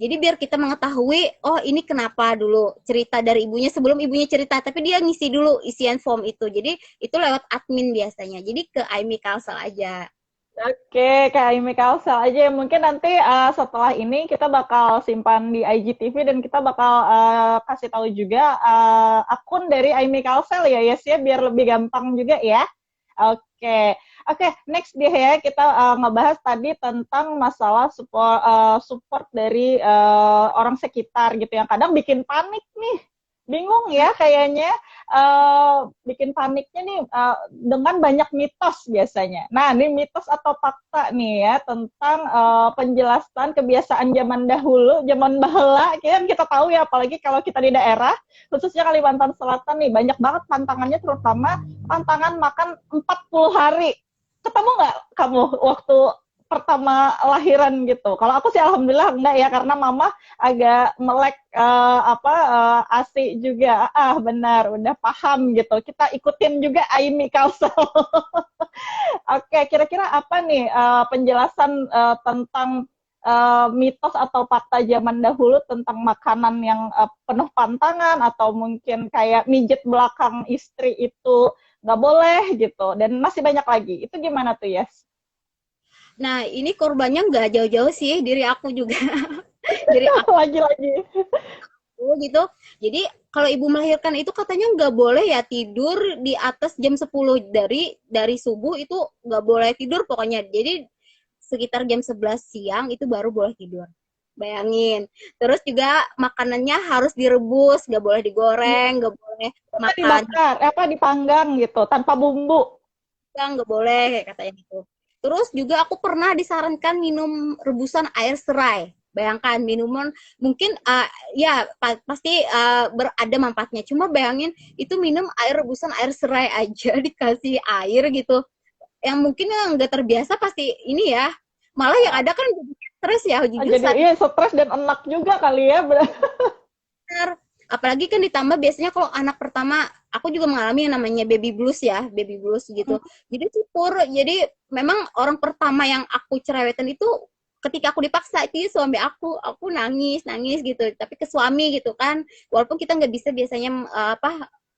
Jadi biar kita mengetahui, oh ini kenapa dulu, cerita dari ibunya sebelum ibunya cerita, tapi dia ngisi dulu isian form itu. Jadi itu lewat admin biasanya. Jadi ke IMI Kalsel aja.
Oke, Kak Imi Kalsel aja. Mungkin nanti setelah ini kita bakal simpan di IGTV dan kita bakal kasih tahu juga akun dari Imi Kalsel ya, Yes ya, biar lebih gampang juga ya. Oke, oke. Next dia ya, kita ngebahas tadi tentang masalah support dari orang sekitar gitu yang kadang bikin panik nih. Bingung ya kayaknya bikin paniknya nih dengan banyak mitos biasanya. Nah, ini mitos atau fakta nih ya tentang penjelasan kebiasaan zaman dahulu, zaman baheula. Kita tahu ya, apalagi kalau kita di daerah, khususnya Kalimantan Selatan nih, banyak banget tantangannya, terutama tantangan makan 40 hari. Ketemu nggak kamu waktu pertama lahiran gitu. Kalau aku sih alhamdulillah enggak ya, karena mama agak melek ASI juga. Benar, udah paham gitu. Kita ikutin juga Aimi Kalsel. Oke, kira-kira apa nih penjelasan tentang mitos atau fakta zaman dahulu tentang makanan yang penuh pantangan, atau mungkin kayak mijet belakang istri itu nggak boleh gitu, dan masih banyak lagi. Itu gimana tuh, Yes?
Nah, ini korbannya nggak jauh-jauh sih, diri aku juga. Diri aku
Lagi-lagi.
gitu. Jadi kalau ibu melahirkan itu katanya nggak boleh ya tidur di atas jam 10 dari subuh, itu nggak boleh tidur pokoknya. Jadi sekitar jam 11 siang itu baru boleh tidur. Bayangin. Terus juga makanannya harus direbus, nggak boleh digoreng, nggak boleh makan
Dibakar, dipanggang gitu, tanpa bumbu.
nggak boleh kayak katanya gitu. Terus juga aku pernah disarankan minum rebusan air serai. Bayangkan minuman mungkin ya pasti berada manfaatnya. Cuma bayangin itu minum air rebusan air serai aja dikasih air gitu. Yang mungkin yang nggak terbiasa pasti ini ya. Malah yang ada kan stres ya, jujur
Jadi
saat
iya, stres dan enak juga kali ya.
benar. Apalagi kan ditambah biasanya kalau anak pertama, aku juga mengalami yang namanya baby blues ya, baby blues gitu. Jadi syukur, jadi memang orang pertama yang aku cerewetan itu ketika aku dipaksa itu suami aku nangis nangis gitu. Tapi ke suami gitu kan, walaupun kita nggak bisa biasanya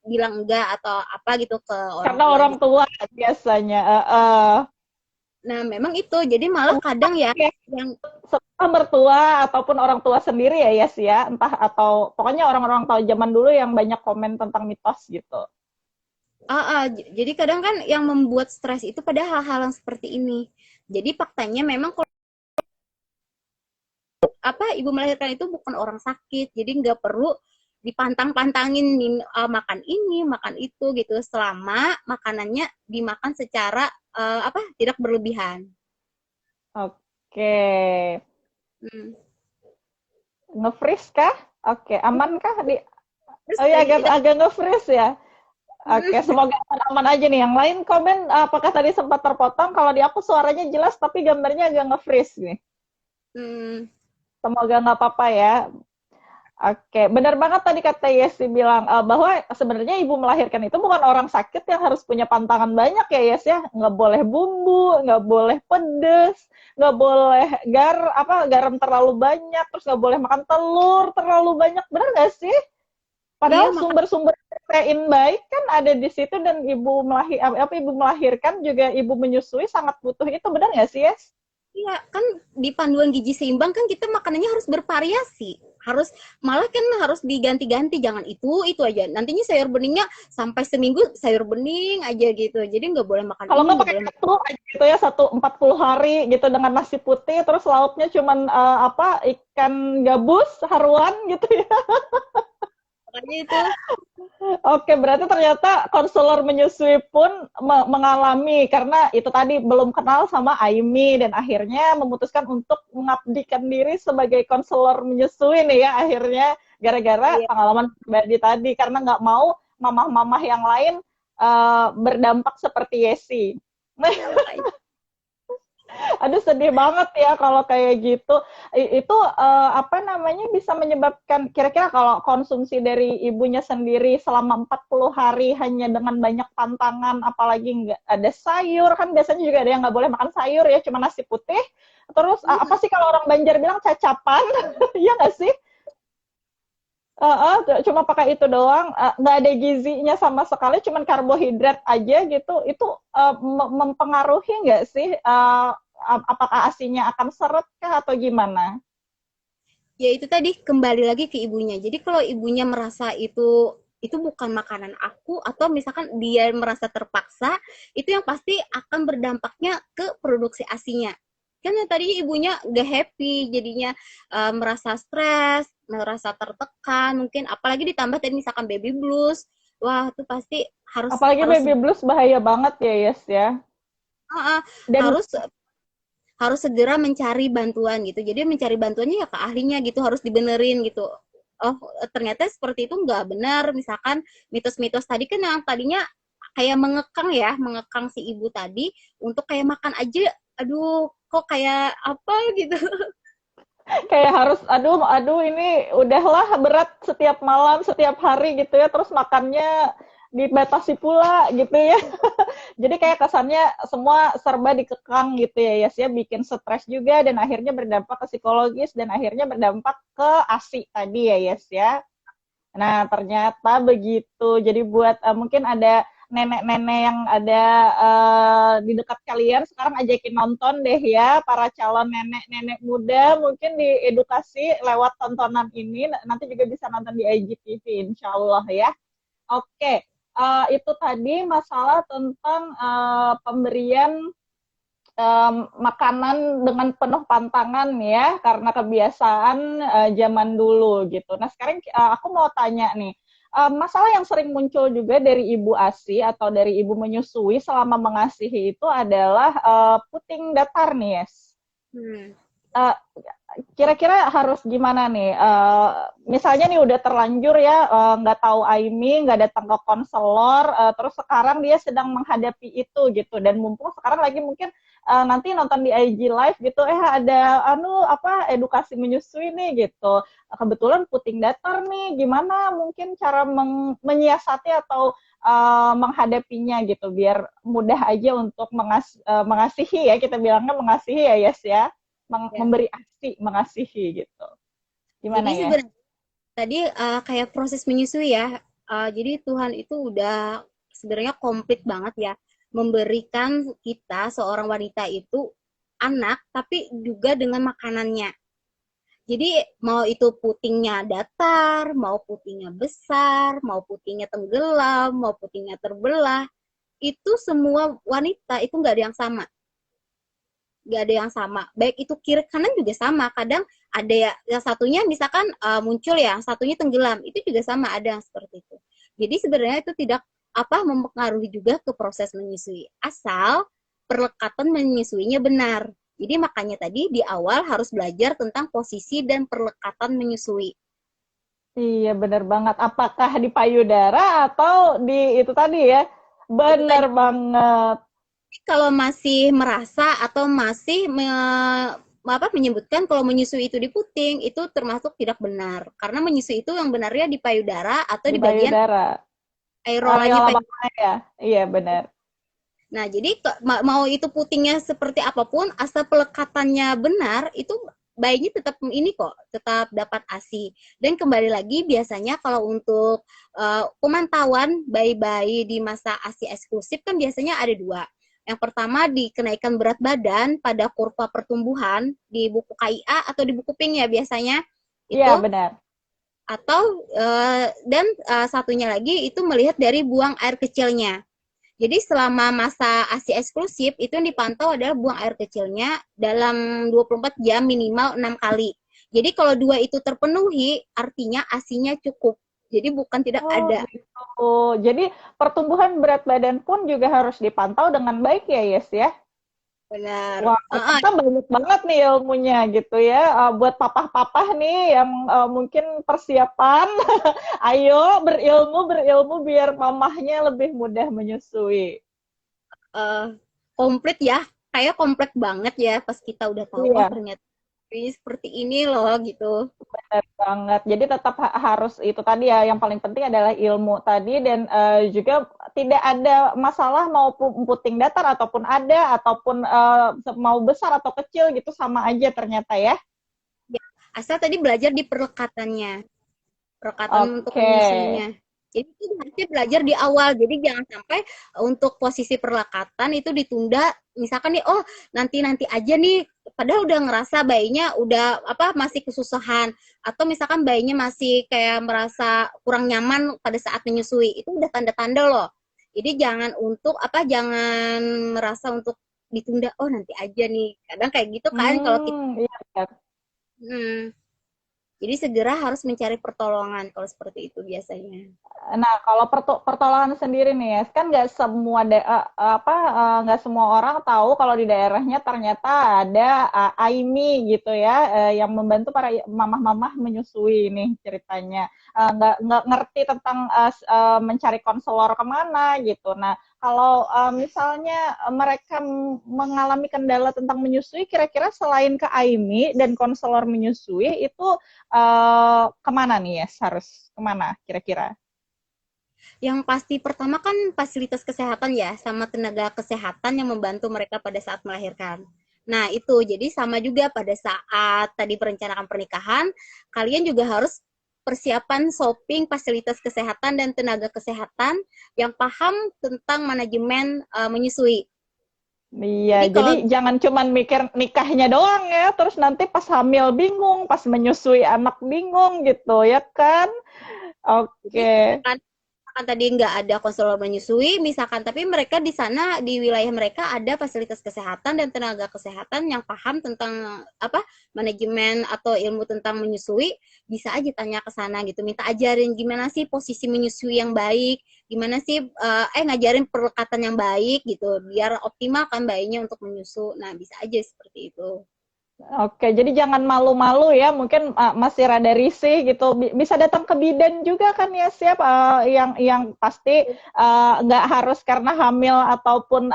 bilang enggak atau apa gitu ke orang
Karena
tua
orang
gitu.
tua biasanya.
Nah memang itu, jadi malah kadang ya yang
Setelah mertua ataupun orang tua sendiri ya, Yes ya, entah atau pokoknya orang-orang tahu zaman dulu yang banyak komen tentang mitos gitu.
jadi kadang kan yang membuat stres itu pada hal-hal yang seperti ini. Jadi faktanya memang ibu melahirkan itu bukan orang sakit, jadi nggak perlu dipantang-pantangin makan ini makan itu gitu, selama makanannya dimakan secara tidak berlebihan.
Oke.
hmm.
Nge-freeze kah? Oke, aman kah di?
Terus
Oh iya,
tadi
agak nge-freeze ya. Oke, semoga aman aja nih. Yang lain komen apakah tadi sempat terpotong? Kalau di aku suaranya jelas tapi gambarnya agak nge-freeze nih. Semoga nggak apa-apa ya. Oke, benar banget tadi kata Yesi bilang bahwa sebenarnya ibu melahirkan itu bukan orang sakit yang harus punya pantangan banyak ya, Yes ya. Nggak boleh bumbu, nggak boleh pedes, nggak boleh garam terlalu banyak, terus nggak boleh makan telur terlalu banyak. Benar nggak sih?
iya
Padahal sumber-sumber protein baik kan ada di situ, dan ibu melahirkan juga ibu menyusui sangat butuh itu. Benar nggak sih, Yes?
iya kan di panduan gizi seimbang kan kita makanannya harus bervariasi, malah kan harus diganti-ganti, jangan itu aja, nantinya sayur beningnya sampai seminggu sayur bening aja gitu, jadi nggak boleh makan
Kalau
ini,
nggak
nggak
pakai
boleh makan
satu aja gitu ya, 40 hari gitu dengan nasi putih, terus lauknya cuman ikan gabus haruan gitu ya.
itu.
Oke, berarti ternyata konselor menyusui pun mengalami, karena itu tadi belum kenal sama Aimi dan akhirnya memutuskan untuk mengabdikan diri sebagai konselor menyusui nih ya, akhirnya gara-gara
Iya.
pengalaman pribadi tadi, karena nggak mau mamah-mamah yang lain berdampak seperti Yesi.
Iya, makanya.
Aduh, sedih banget ya kalau kayak gitu. Itu bisa menyebabkan, kira-kira kalau konsumsi dari ibunya sendiri selama 40 hari hanya dengan banyak pantangan, apalagi nggak ada sayur, kan biasanya juga ada yang nggak boleh makan sayur ya, cuma nasi putih. Terus apa sih kalau orang Banjar bilang cacapan, iya nggak sih? Cuma pakai itu doang, nggak ada gizinya sama sekali, cuman karbohidrat aja gitu. Itu mempengaruhi nggak sih? Apakah asinya akan seret kah atau gimana?
Ya itu tadi kembali lagi ke ibunya. Jadi kalau ibunya merasa itu bukan makanan aku, atau misalkan dia merasa terpaksa, itu yang pasti akan berdampaknya ke produksi asinya. Kan yang tadinya ibunya gak happy, jadinya merasa stres, merasa tertekan, mungkin apalagi ditambah tadi misalkan baby blues. Wah, itu pasti harus
Apalagi
harus
baby blues bahaya banget ya, Yes ya. Dan
harus harus segera mencari bantuan gitu. Jadi mencari bantuannya ya ke ahlinya gitu, harus dibenerin gitu. Oh, ternyata seperti itu nggak benar. Misalkan mitos-mitos tadi kan yang tadinya kayak mengekang si ibu tadi untuk kayak makan aja aduh kok kayak apa gitu.
Kayak harus aduh aduh ini udahlah berat setiap malam setiap hari gitu ya, terus makannya dibatasi pula gitu ya. Jadi kayak kesannya semua serba dikekang gitu ya, Yes ya, bikin stres juga dan akhirnya berdampak ke psikologis dan akhirnya berdampak ke ASI tadi ya, Yes ya. Nah, ternyata begitu. Jadi buat mungkin ada nenek-nenek yang ada di dekat kalian, sekarang ajakin nonton deh ya, para calon nenek-nenek muda, mungkin diedukasi lewat tontonan ini, nanti juga bisa nonton di IGTV, insya Allah ya. Oke, itu tadi masalah tentang pemberian makanan dengan penuh pantangan ya karena kebiasaan zaman dulu gitu. Nah sekarang aku mau tanya nih, masalah yang sering muncul juga dari ibu ASI atau dari ibu menyusui selama mengasihi itu adalah puting datar nih, Yes.
Hmm.
Uh, Kira-kira harus gimana nih? Misalnya nih udah terlanjur ya, nggak tahu AIMI, nggak datang ke konselor, terus sekarang dia sedang menghadapi itu gitu, dan mumpung sekarang lagi mungkin nanti nonton di IG Live gitu, ada edukasi menyusui nih gitu. Kebetulan puting datar nih, gimana mungkin cara menyiasati atau menghadapinya gitu, biar mudah aja untuk mengasihi ya, kita bilangnya mengasihi ya, Yes ya.
Ya.
Memberi ASI, mengasihi gitu. Gimana
Jadi
ya?
sebenarnya tadi kayak proses menyusui ya. Jadi Tuhan itu udah sebenarnya komplit banget ya memberikan kita seorang wanita itu anak tapi juga dengan makanannya. Jadi mau itu putingnya datar, mau putingnya besar, mau putingnya tenggelam, mau putingnya terbelah, itu semua wanita itu nggak ada yang sama. Nggak ada yang sama. Baik itu kiri kanan juga sama. Kadang ada ya, yang satunya misalkan muncul ya, yang satunya tenggelam. Itu juga sama, ada yang seperti itu. Jadi sebenarnya itu tidak mempengaruhi juga ke proses menyusui. Asal perlekatan menyusuinya benar. Jadi makanya tadi di awal harus belajar tentang posisi dan perlekatan menyusui.
Iya, benar banget. Apakah di payudara atau di itu tadi ya?
Itu
Benar
tadi
banget.
kalau masih merasa atau masih menyebutkan kalau menyusui itu di puting itu termasuk tidak benar karena menyusui itu yang benarnya di payudara atau
Di
di bagian
payudara.
aerolanya
Areola
payudara.
bawah ya? Iya, benar.
Nah, jadi mau itu putingnya seperti apapun asal pelekatannya benar itu bayinya tetap ini kok, tetap dapat ASI. Dan kembali lagi biasanya kalau untuk pemantauan bayi-bayi di masa ASI eksklusif kan biasanya ada dua. Yang pertama di kenaikan berat badan pada kurva pertumbuhan di buku KIA atau di buku PINK ya biasanya
Iya,
itu,
benar.
atau dan satunya lagi itu melihat dari buang air kecilnya. Jadi selama masa ASI eksklusif itu yang dipantau adalah buang air kecilnya dalam 24 jam minimal 6 kali. Jadi kalau dua itu terpenuhi artinya ASI-nya cukup. Jadi bukan tidak
Oh,
ada.
gitu. Jadi pertumbuhan berat badan pun juga harus dipantau dengan baik ya, Yes ya?
Benar.
Wah, ternyata banyak banget nih ilmunya gitu ya. Buat papah-papah nih yang mungkin persiapan, ayo berilmu, berilmu biar mamahnya lebih mudah menyusui.
Komplit ya. Kayak komplek banget ya pas kita udah tahu oh
Iya,
ternyata ini seperti ini loh gitu.
benar banget. Jadi tetap harus itu tadi ya, yang paling penting adalah ilmu tadi dan juga tidak ada masalah mau puting datar ataupun ada ataupun mau besar atau kecil gitu sama aja ternyata ya.
Ya, asal tadi belajar di perlekatannya. Perlekatan untuk
Oke.
menyusuinya. Jadi itu harusnya belajar di awal. Jadi jangan sampai untuk posisi perlekatan itu ditunda. Misalkan nih, oh nanti aja nih. Padahal udah ngerasa bayinya udah masih kesusahan atau misalkan bayinya masih kayak merasa kurang nyaman pada saat menyusui. Itu udah tanda-tanda loh. Jadi jangan jangan merasa untuk ditunda. Oh nanti aja nih. Kadang kayak gitu kan kalau kita.
Iya benar.
Hmm, jadi segera harus mencari pertolongan kalau seperti itu biasanya.
Nah, kalau pertolongan sendiri nih ya, kan nggak semua nggak semua orang tahu kalau di daerahnya ternyata ada AIMI gitu ya, yang membantu para mamah-mamah menyusui nih ceritanya. Nggak ngerti tentang mencari konselor kemana gitu. Nah, kalau misalnya mereka mengalami kendala tentang menyusui, kira-kira selain ke AIMI dan konselor menyusui itu kemana nih ya? Harus kemana kira-kira?
Yang pasti pertama kan fasilitas kesehatan ya, sama tenaga kesehatan yang membantu mereka pada saat melahirkan. Nah, itu jadi sama juga pada saat tadi perencanaan pernikahan, kalian juga harus persiapan shopping fasilitas kesehatan dan tenaga kesehatan yang paham tentang manajemen menyusui.
Iya,
Jadi
jadi
kalau
jangan cuman mikir nikahnya doang ya, terus nanti pas hamil bingung, pas menyusui anak bingung gitu ya kan?
jadi
Oke.
misalkan tadi nggak ada konselor menyusui, misalkan tapi mereka di sana di wilayah mereka ada fasilitas kesehatan dan tenaga kesehatan yang paham tentang apa manajemen atau ilmu tentang menyusui, bisa aja tanya ke sana gitu, minta ajarin gimana sih posisi menyusui yang baik, gimana sih ngajarin perlekatan yang baik gitu, biar optimal kan bayinya untuk menyusu. Nah, bisa aja seperti itu.
Oke, jadi jangan malu-malu ya, mungkin masih rada risih gitu. Bisa datang ke bidan juga kan ya, siap yang pasti nggak harus karena hamil ataupun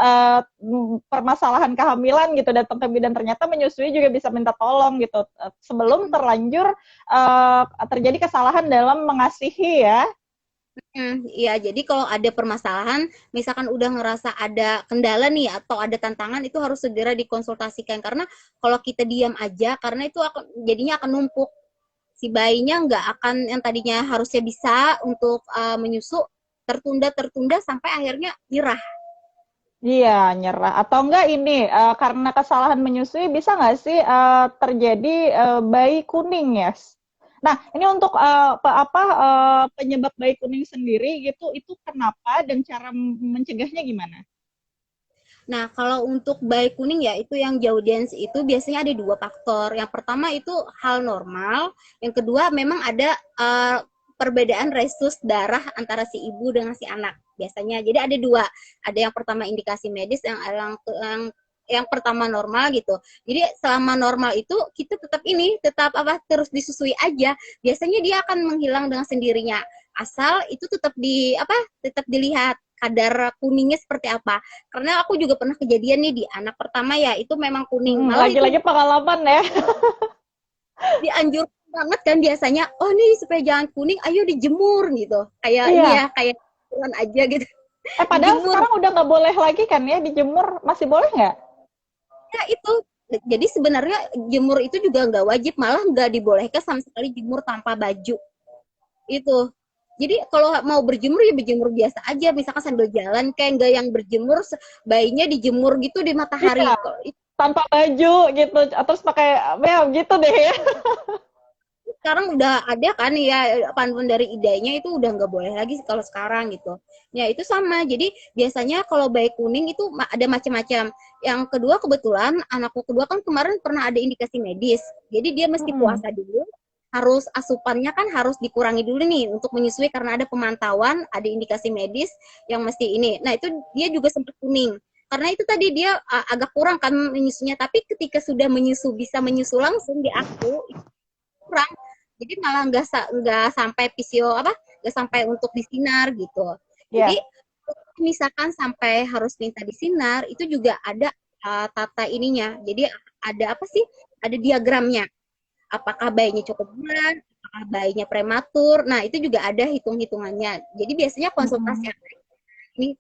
permasalahan kehamilan gitu datang ke bidan, ternyata menyusui juga bisa minta tolong gitu sebelum terlanjur terjadi kesalahan dalam mengasihi ya.
Iya, jadi kalau ada permasalahan, misalkan udah ngerasa ada kendala nih atau ada tantangan, itu harus segera dikonsultasikan. Karena kalau kita diam aja, karena itu akan jadinya akan numpuk. Si bayinya nggak akan yang tadinya harusnya bisa untuk menyusu, tertunda-tertunda sampai akhirnya nyerah.
Iya, nyerah. Atau enggak ini, karena kesalahan menyusui bisa nggak sih terjadi bayi kuning ya? Nah, ini untuk penyebab bayi kuning sendiri gitu, itu kenapa dan cara mencegahnya gimana?
Nah, kalau untuk bayi kuning ya, itu yang Jaudians itu biasanya ada dua faktor. Yang pertama itu hal normal, yang kedua memang ada perbedaan resus darah antara si ibu dengan si anak biasanya. Jadi ada dua, ada yang pertama indikasi medis, yang pertama normal gitu. Jadi selama normal itu kita tetap terus disusui aja. Biasanya dia akan menghilang dengan sendirinya. Asal itu tetap dilihat kadar kuningnya seperti apa. Karena aku juga pernah kejadian nih di anak pertama ya, itu memang kuning. Malah itu
Lagi-lagi pengalaman ya.
dianjurkan banget kan biasanya, oh nih supaya jangan kuning, ayo dijemur gitu. Kayak ini
Iya.
ya, kayak bulan aja gitu.
Padahal
Dijemur.
sekarang udah nggak boleh lagi kan ya dijemur, masih boleh nggak?
Ya itu. Jadi sebenarnya jemur itu juga nggak wajib, malah nggak dibolehkan sama sekali jemur tanpa baju. Itu. Jadi kalau mau berjemur ya berjemur biasa aja, misalkan sambil jalan kayak nggak yang berjemur bayinya dijemur gitu di matahari.
Iya, tanpa baju gitu, terus pakai ya gitu deh ya.
Sekarang udah ada kan ya panduan dari idenya, itu udah nggak boleh lagi kalau sekarang gitu. Ya itu sama. Jadi biasanya kalau bayi kuning itu ada macam-macam. Yang kedua kebetulan anakku kedua kan kemarin pernah ada indikasi medis. Jadi dia mesti puasa dulu. Harus asupannya kan harus dikurangi dulu nih untuk menyusui karena ada pemantauan, ada indikasi medis yang mesti ini. Nah, itu dia juga sempat kuning. Karena itu tadi dia agak kurang kan menyusunya, tapi ketika sudah bisa menyusu langsung di aku kurang, jadi malah nggak sampai nggak sampai untuk disinar gitu. Jadi
Iya.
misalkan sampai harus minta disinar, itu juga ada tata ininya. Jadi ada apa sih, ada diagramnya, apakah bayinya cukup bulan, apakah bayinya prematur. Nah, itu juga ada hitung-hitungannya. Jadi biasanya konsultasi ini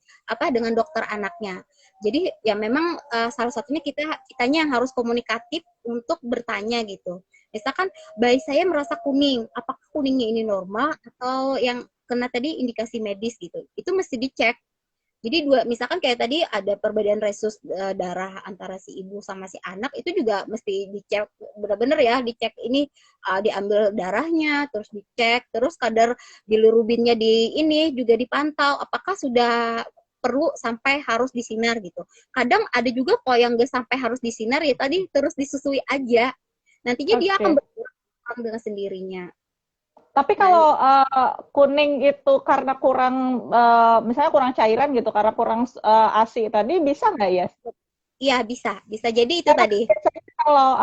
dengan dokter anaknya. Jadi ya memang salah satunya kitanya yang harus komunikatif untuk bertanya gitu. Misalkan bayi saya merasa kuning, apakah kuningnya ini normal atau yang kena tadi indikasi medis gitu. Itu mesti dicek. Jadi misalkan kayak tadi ada perbedaan resus darah antara si ibu sama si anak, itu juga mesti dicek benar-benar ya, dicek ini diambil darahnya, terus dicek, terus kadar bilirubinnya ini juga dipantau, apakah sudah perlu sampai harus disinar gitu. Kadang ada juga kok yang nggak sampai harus disinar ya tadi terus disusui aja. Nantinya dia akan
Oke.
berkurang dengan sendirinya.
Tapi
Nah,
kalau kuning itu karena kurang, misalnya kurang cairan gitu, karena kurang ASI tadi, bisa nggak ya?
iya bisa, bisa jadi itu
Karena
tadi.
kalau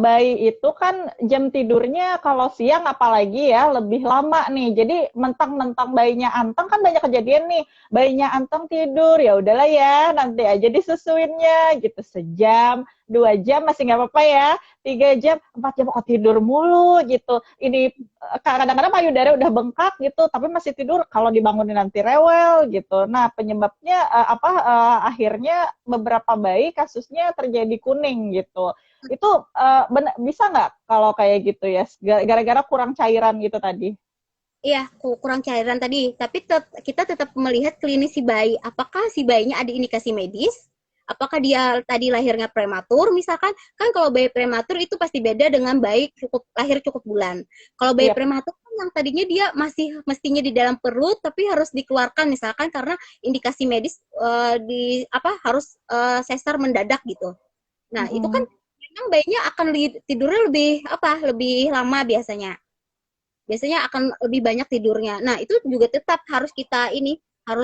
bayi itu kan jam tidurnya kalau siang apalagi ya lebih lama nih. Jadi mentang-mentang bayinya anteng kan banyak kejadian nih. Bayinya anteng tidur ya udahlah ya nanti aja disusuinnya gitu sejam, 2 jam masih nggak apa-apa ya. 3 jam, 4 jam kok tidur mulu gitu. Ini kadang-kadang payudara udah bengkak gitu, tapi masih tidur. Kalau dibangunin nanti rewel gitu. Nah penyebabnya akhirnya beberapa bayi kasusnya terjadi kuning gitu. Itu bisa nggak kalau kayak gitu ya? Gara-gara kurang cairan gitu tadi.
Iya, kurang cairan tadi. Tapi kita tetap melihat klinis si bayi. Apakah si bayinya ada indikasi medis? Apakah dia tadi lahirnya prematur? Misalkan, kan kalau bayi prematur itu pasti beda dengan bayi lahir cukup bulan. Kalau bayi
Yep.
prematur kan yang tadinya dia masih mestinya di dalam perut, tapi harus dikeluarkan misalkan karena indikasi medis harus sesar mendadak gitu. Nah, itu kan
Mm-mm.
memang bayinya akan tidurnya lebih lama biasanya. Biasanya akan lebih banyak tidurnya. Nah, itu juga tetap harus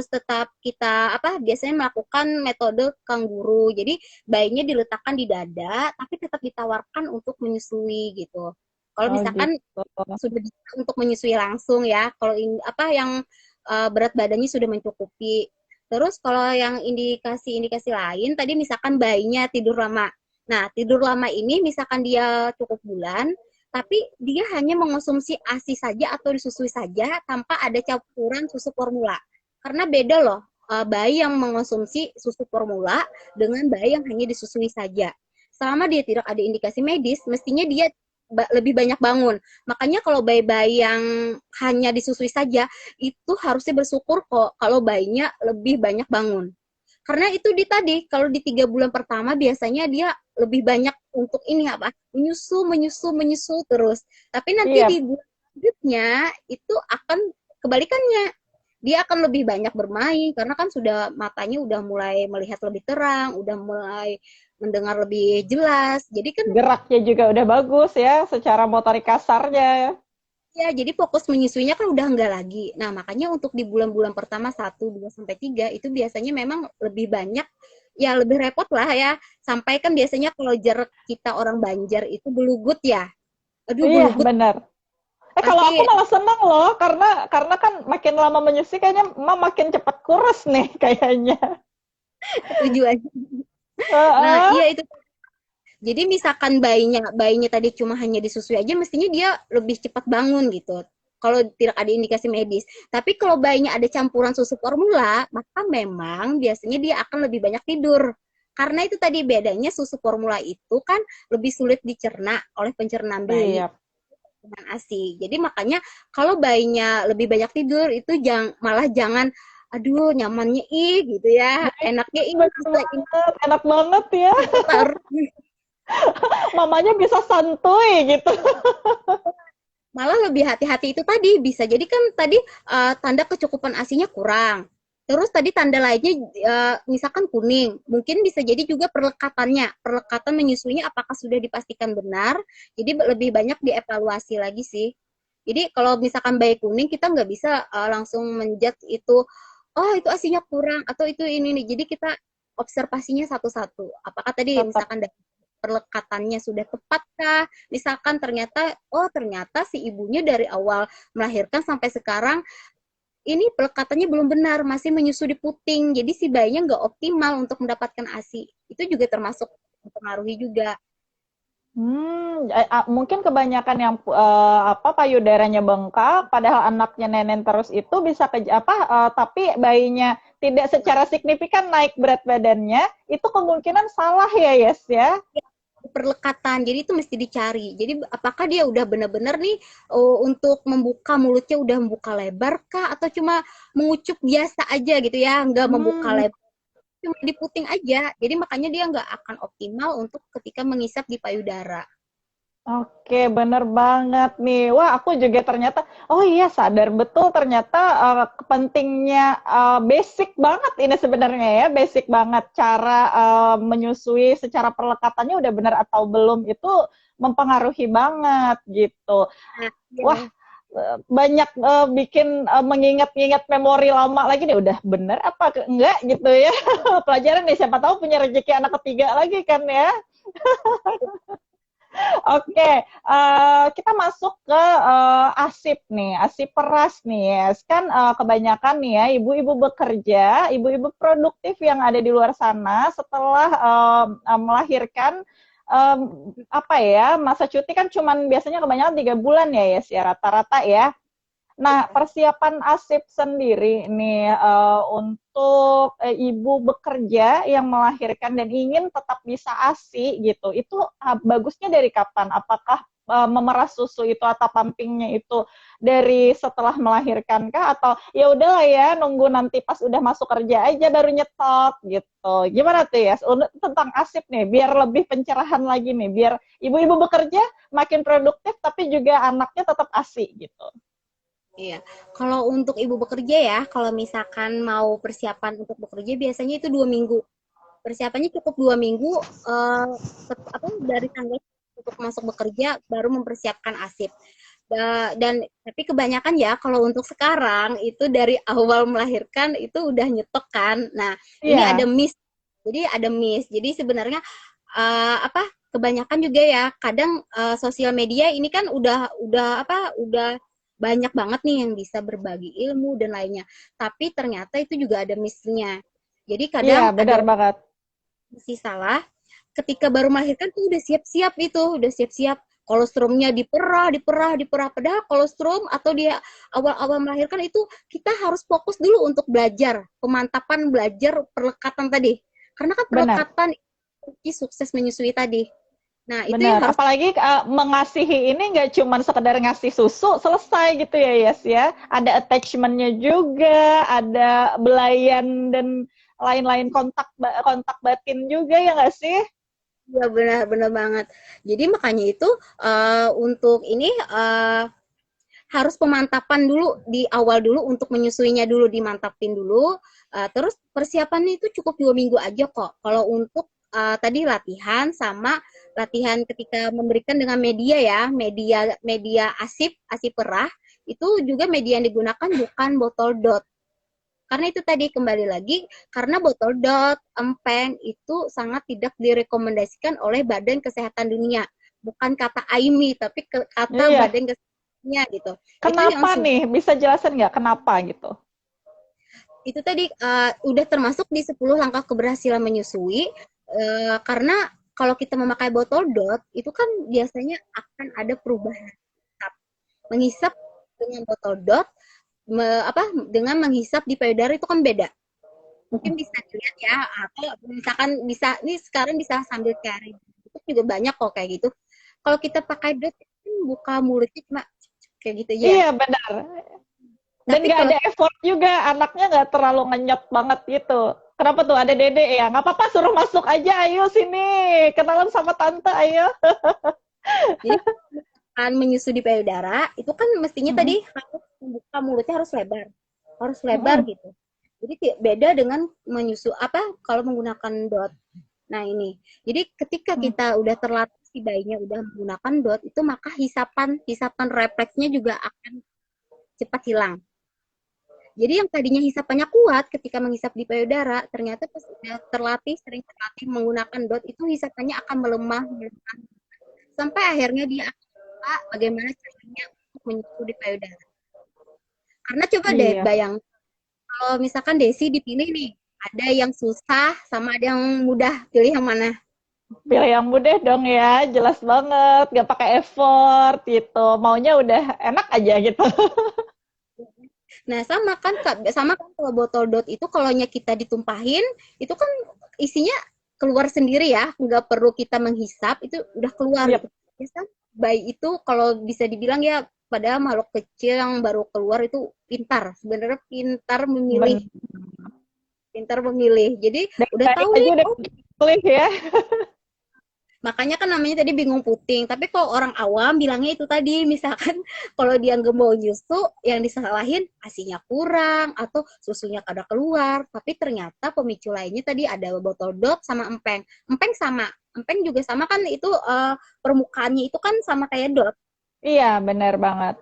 tetap kita biasanya melakukan metode kangguru. Jadi bayinya diletakkan di dada tapi tetap ditawarkan untuk menyusui gitu. Kalau
Oh
misalkan
gitu.
sudah bisa untuk menyusui langsung ya, kalau yang berat badannya sudah mencukupi. Terus kalau yang indikasi-indikasi lain tadi misalkan bayinya tidur lama. Nah, tidur lama ini misalkan dia cukup bulan, tapi dia hanya mengonsumsi ASI saja atau disusui saja tanpa ada campuran susu formula. Karena beda loh bayi yang mengonsumsi susu formula dengan bayi yang hanya disusui saja. Selama dia tidak ada indikasi medis, mestinya dia lebih banyak bangun. Makanya kalau bayi-bayi yang hanya disusui saja, itu harusnya bersyukur kok kalau bayinya lebih banyak bangun. Karena itu kalau di 3 bulan pertama biasanya dia lebih banyak untuk menyusu terus. Tapi nanti
Iya,
di bulan selanjutnya itu akan kebalikannya. Dia akan lebih banyak bermain karena kan matanya udah mulai melihat lebih terang, udah mulai mendengar lebih jelas. Jadi kan
geraknya juga udah bagus ya, secara motorik kasarnya.
ya, jadi fokus menyusuinya kan udah enggak lagi. Nah, makanya untuk di bulan-bulan pertama 1, 2, sampai 3 itu biasanya memang lebih banyak, ya lebih repot lah ya. Sampai kan biasanya kalau jarak kita orang Banjar itu belugut ya. Aduh,
Iya,
belugut
benar. Kalau
pasti
aku malah seneng loh, karena kan makin lama menyusui kayaknya emak makin cepat kurus nih kayaknya.
tujuan. Nah,
Heeh.
iya itu. Jadi misalkan bayinya tadi cuma hanya disusui aja, mestinya dia lebih cepat bangun gitu. Kalau tidak ada indikasi medis. Tapi kalau bayinya ada campuran susu formula, maka memang biasanya dia akan lebih banyak tidur. Karena itu tadi bedanya susu formula itu kan lebih sulit dicerna oleh pencernaan bayi
Iya,
dengan ASI. Jadi makanya kalau bayinya lebih banyak tidur itu malah jangan aduh nyamannya gitu ya. Enaknya
bener
bisa
banget, enak banget ya.
taruh
Mamanya bisa santuy gitu.
malah lebih hati-hati itu tadi bisa jadi kan tadi tanda kecukupan ASINya kurang. Terus tadi tanda lainnya misalkan kuning, mungkin bisa jadi juga perlekatan menyusuinya apakah sudah dipastikan benar. Jadi lebih banyak dievaluasi lagi sih. Jadi kalau misalkan bayi kuning kita nggak bisa langsung menjudge itu, oh itu ASINya kurang atau itu ini nih. Jadi kita observasinya satu-satu. Apakah tadi
Tetap.
misalkan perlekatannya sudah tepatkah? Misalkan ternyata si ibunya dari awal melahirkan sampai sekarang ini pelekatannya belum benar, masih menyusu di puting. Jadi si bayinya nggak optimal untuk mendapatkan ASI. Itu juga termasuk mempengaruhi juga.
Mungkin kebanyakan yang payudaranya bengkak, padahal anaknya nenen terus itu bisa tapi bayinya tidak secara signifikan naik berat badannya, itu kemungkinan salah ya, Yes ya.
Perlekatan, jadi itu mesti dicari. Jadi apakah dia udah benar-benar nih untuk membuka mulutnya udah membuka lebar kah atau cuma mengucup biasa aja gitu ya, nggak membuka
Hmm.
lebar, cuma diputing aja. Jadi makanya dia nggak akan optimal untuk ketika mengisap di payudara.
Oke, bener banget nih. Wah, aku juga ternyata, oh iya sadar betul ternyata pentingnya basic banget ini sebenarnya ya, basic banget cara menyusui secara perlekatannya udah benar atau belum itu mempengaruhi banget gitu.
Nah,
Wah,
ya.
banyak bikin mengingat-ingat memori lama lagi nih, udah bener apa enggak gitu ya. Pelajaran nih, siapa tahu punya rezeki anak ketiga lagi kan ya. Oke, kita masuk ke ASIP nih, ASIP peras nih ya. Kan kebanyakan nih ya, ibu-ibu bekerja, ibu-ibu produktif yang ada di luar sana setelah melahirkan, apa ya, masa cuti kan cuman biasanya kebanyakan 3 bulan ya, yes, ya rata-rata ya. Nah, persiapan ASIP sendiri nih untuk ibu bekerja yang melahirkan dan ingin tetap bisa ASI gitu, itu bagusnya dari kapan? Apakah memerah susu itu atau pumpingnya itu dari setelah melahirkan kah? Atau ya udahlah ya nunggu nanti pas udah masuk kerja aja baru nyetok gitu. Gimana tuh ya? Tentang ASIP nih, biar lebih pencerahan lagi nih, biar ibu-ibu bekerja makin produktif tapi juga anaknya tetap ASI gitu.
Iya, kalau untuk ibu bekerja ya, kalau misalkan mau persiapan untuk bekerja biasanya itu 2 minggu. Persiapannya cukup 2 minggu, dari tanggal untuk masuk bekerja baru mempersiapkan ASIP. Dan tapi kebanyakan ya kalau untuk sekarang itu dari awal melahirkan itu udah nyetok kan. Nah, ini ada
Iya,
miss. Jadi ada miss. Jadi sebenarnya kebanyakan juga ya kadang sosial media ini kan udah banyak banget nih yang bisa berbagi ilmu dan lainnya. Tapi ternyata itu juga ada miss-nya. Jadi
iya
kadang ada
benar banget.
si salah ketika baru melahirkan tuh udah siap-siap itu, udah siap-siap kolostrumnya diperah. Padahal kolostrum atau dia awal-awal melahirkan itu kita harus fokus dulu untuk belajar, pemantapan belajar perlekatan tadi. Karena kan
Benar,
perlekatan itu sukses menyusui tadi. Nah, itu yang
benar.
harus
Apalagi mengasihi ini nggak cuma sekedar ngasih susu, selesai gitu ya, Yes ya. Ada attachment-nya juga, ada belayan dan lain-lain kontak batin juga ya nggak sih?
ya benar-benar banget. Jadi makanya itu untuk ini harus pemantapan dulu di awal dulu untuk menyusuinya dulu dimantapin dulu. Terus persiapannya itu cukup 2 minggu aja kok. Kalau untuk tadi latihan sama latihan ketika memberikan dengan media ya, media asip perah itu juga media yang digunakan bukan botol dot. Karena itu tadi kembali lagi karena botol dot, empeng itu sangat tidak direkomendasikan oleh Badan Kesehatan Dunia. Bukan kata AIMI tapi kata
Iya.
Badan Kesehatannya gitu. Itu yang
Kenapa nih? Bisa jelasin nggak kenapa gitu?
itu tadi udah termasuk di 10 langkah keberhasilan menyusui karena kalau kita memakai botol dot itu kan biasanya akan ada perubahan menghisap dengan botol dot dengan menghisap di payudara itu kan beda. Mungkin bisa dilihat ya atau misalkan bisa ini sekarang bisa sambil cari itu juga banyak kok kayak gitu. Kalau kita pakai dot buka mulutnya cuma kayak gitu aja ya.
Iya benar. Dan
Tapi
nggak
kalau
ada effort juga, anaknya nggak terlalu ngenyot banget gitu. Kenapa tuh ada dede ya? Nggak apa-apa, suruh masuk aja, ayo sini, kenalan sama tante, ayo.
jadi kan menyusui di payudara itu kan mestinya
Mm-mm.
tadi harus membuka mulutnya harus lebar
Mm-mm.
gitu. Jadi beda dengan menyusu kalau menggunakan dot. Nah ini, jadi ketika
Mm.
kita udah terlatih si bayinya udah menggunakan dot itu maka hisapan refleksnya juga akan cepat hilang. Jadi yang tadinya hisapannya kuat ketika menghisap di payudara, ternyata pas udah sering terlatih menggunakan dot itu hisapannya akan melemah sampai akhirnya dia akan lupa bagaimana caranya untuk menyusu di payudara. Karena coba deh
Iya.
bayang kalau misalkan Desi dipilih nih, ada yang susah sama ada yang mudah, pilih yang mana?
Pilih yang mudah dong ya, jelas banget, nggak pakai effort gitu. Maunya udah enak aja gitu.
Nah, sama kan kalau botol dot itu kalau kita ditumpahin, itu kan isinya keluar sendiri ya, nggak perlu kita menghisap, itu udah keluar
Yap.
gitu. Biasa bayi itu kalau bisa dibilang ya padahal makhluk kecil yang baru keluar itu sebenarnya
Ben-
pintar memilih. Jadi
Dari
udah
bayi
tahu
aja
nih,
udah
oh
pilih ya.
makanya kan namanya tadi bingung puting. Tapi kalau orang awam bilangnya itu tadi, misalkan kalau dia nggak mau nyusu, yang disalahin asinya kurang atau susunya kada keluar. Tapi ternyata pemicu lainnya tadi ada botol dot sama empeng. Empeng juga sama kan itu permukaannya itu kan sama kayak dot.
Iya, benar banget.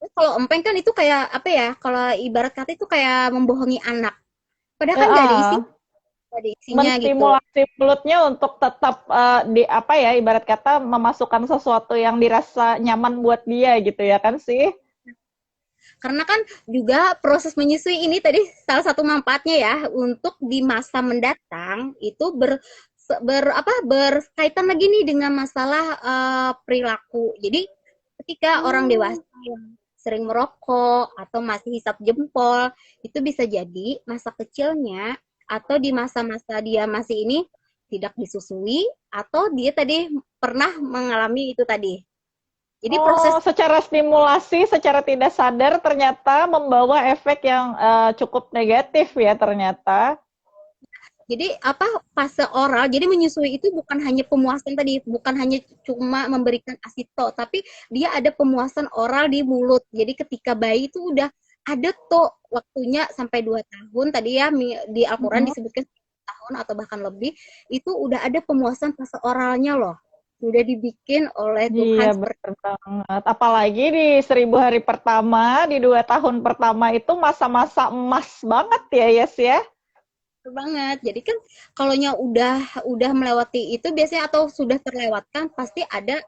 Terus kalau empeng kan itu kayak apa ya? Kalau ibarat kata itu kayak membohongi anak. Padahal kan nggak ada isi.
Heeh.
prediksinya gitu.
menstimulasi mulutnya untuk tetap di apa ya, ibarat kata memasukkan sesuatu yang dirasa nyaman buat dia gitu ya kan sih?
Karena kan juga proses menyusui ini tadi salah satu manfaatnya ya untuk di masa mendatang itu berkaitan lagi nih dengan masalah perilaku. Jadi ketika orang dewasa yang sering merokok atau masih hisap jempol itu bisa jadi masa kecilnya atau di masa-masa dia masih ini tidak disusui atau dia tadi pernah mengalami itu tadi. Jadi proses
Oh, secara stimulasi, secara tidak sadar ternyata membawa efek yang cukup negatif ya ternyata.
Jadi apa fase oral, jadi menyusui itu bukan hanya pemuasan tadi, bukan hanya cuma memberikan asito, tapi dia ada pemuasan oral di mulut. Jadi ketika bayi itu udah ada tuh waktunya sampai 2 tahun tadi ya di Al-Qur'an
Mhm.
disebutkan tahun atau bahkan lebih, itu udah ada pemuasan fase oralnya loh. Sudah dibikin oleh Tuhan
Iya
seperti
benar banget. Apalagi di 1000 hari pertama, di 2 tahun pertama itu masa-masa emas banget ya, Yes ya.
itu banget. Jadi kan kalaunya udah melewati itu biasanya atau sudah terlewatkan pasti ada